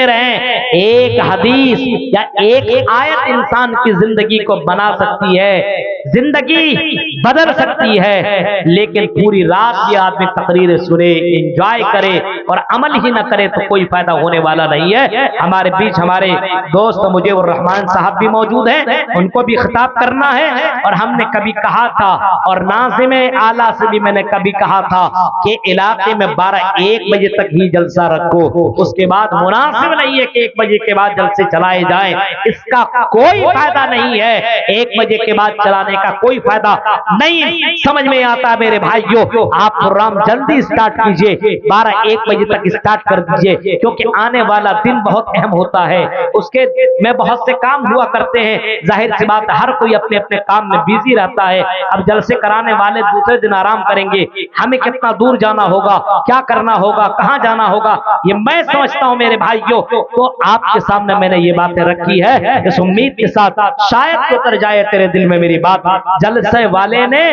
रहें। एक हदीस या एक आयत इंसान की जिंदगी को बना सकती है, जिंदगी बदल सकती है, लेकिन पूरी रात भी आदमी तकरीर सुने, एंजॉय करे और अमल ही ना करे तो कोई फायदा होने वाला नहीं है। हमारे बीच हमारे दोस्त मुजीबुर रहमान साहब भी मौजूद हैं, उनको भी खिताब करना है। और हमने कभी कहा था और नाज़िम आला से भी मैंने कभी कहा था कि इलाके में 12-1 बजे तक ही जलसा रखो, उसके बाद मुनासिब नहीं है कि 1 बजे के बाद जलसे चलाए जाएं, इसका कोई फायदा नहीं है। 1 बजे के बाद चलाने का कोई फायदा नहीं समझ में आता। मेरे भाइयों, आप प्रोग्राम जल्दी स्टार्ट कीजिए, 12-1 बजे तक स्टार्ट कर दीजिए, क्योंकि आने वाला दिन बहुत अहम होता है, उसके में बहुत से काम हुआ करते हैं। जाहिर सी बात, हर कोई अपने अपने काम में बिजी रहता है। अब जलसे कराने वाले दूसरे दिन आराम करेंगे, हमें कितना दूर जाना होगा, क्या करना होगा, कहां जाना होगा, ये मैं समझता हूं मेरे भाइयों। तो आपके सामने मैंने ये बातें रखी है इस उम्मीद के साथ शायद उतर जाए तेरे दिल में मेरी बात। जलसे वाले ने,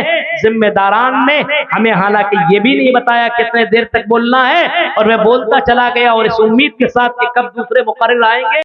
जिम्मेदारान ने हमें हालांकि ये भी नहीं बताया कितने देर तक बोलना है, और मैं बोलता चला गया और इस उम्मीद के साथ कि कब दूसरे मुकर्रिर आएंगे।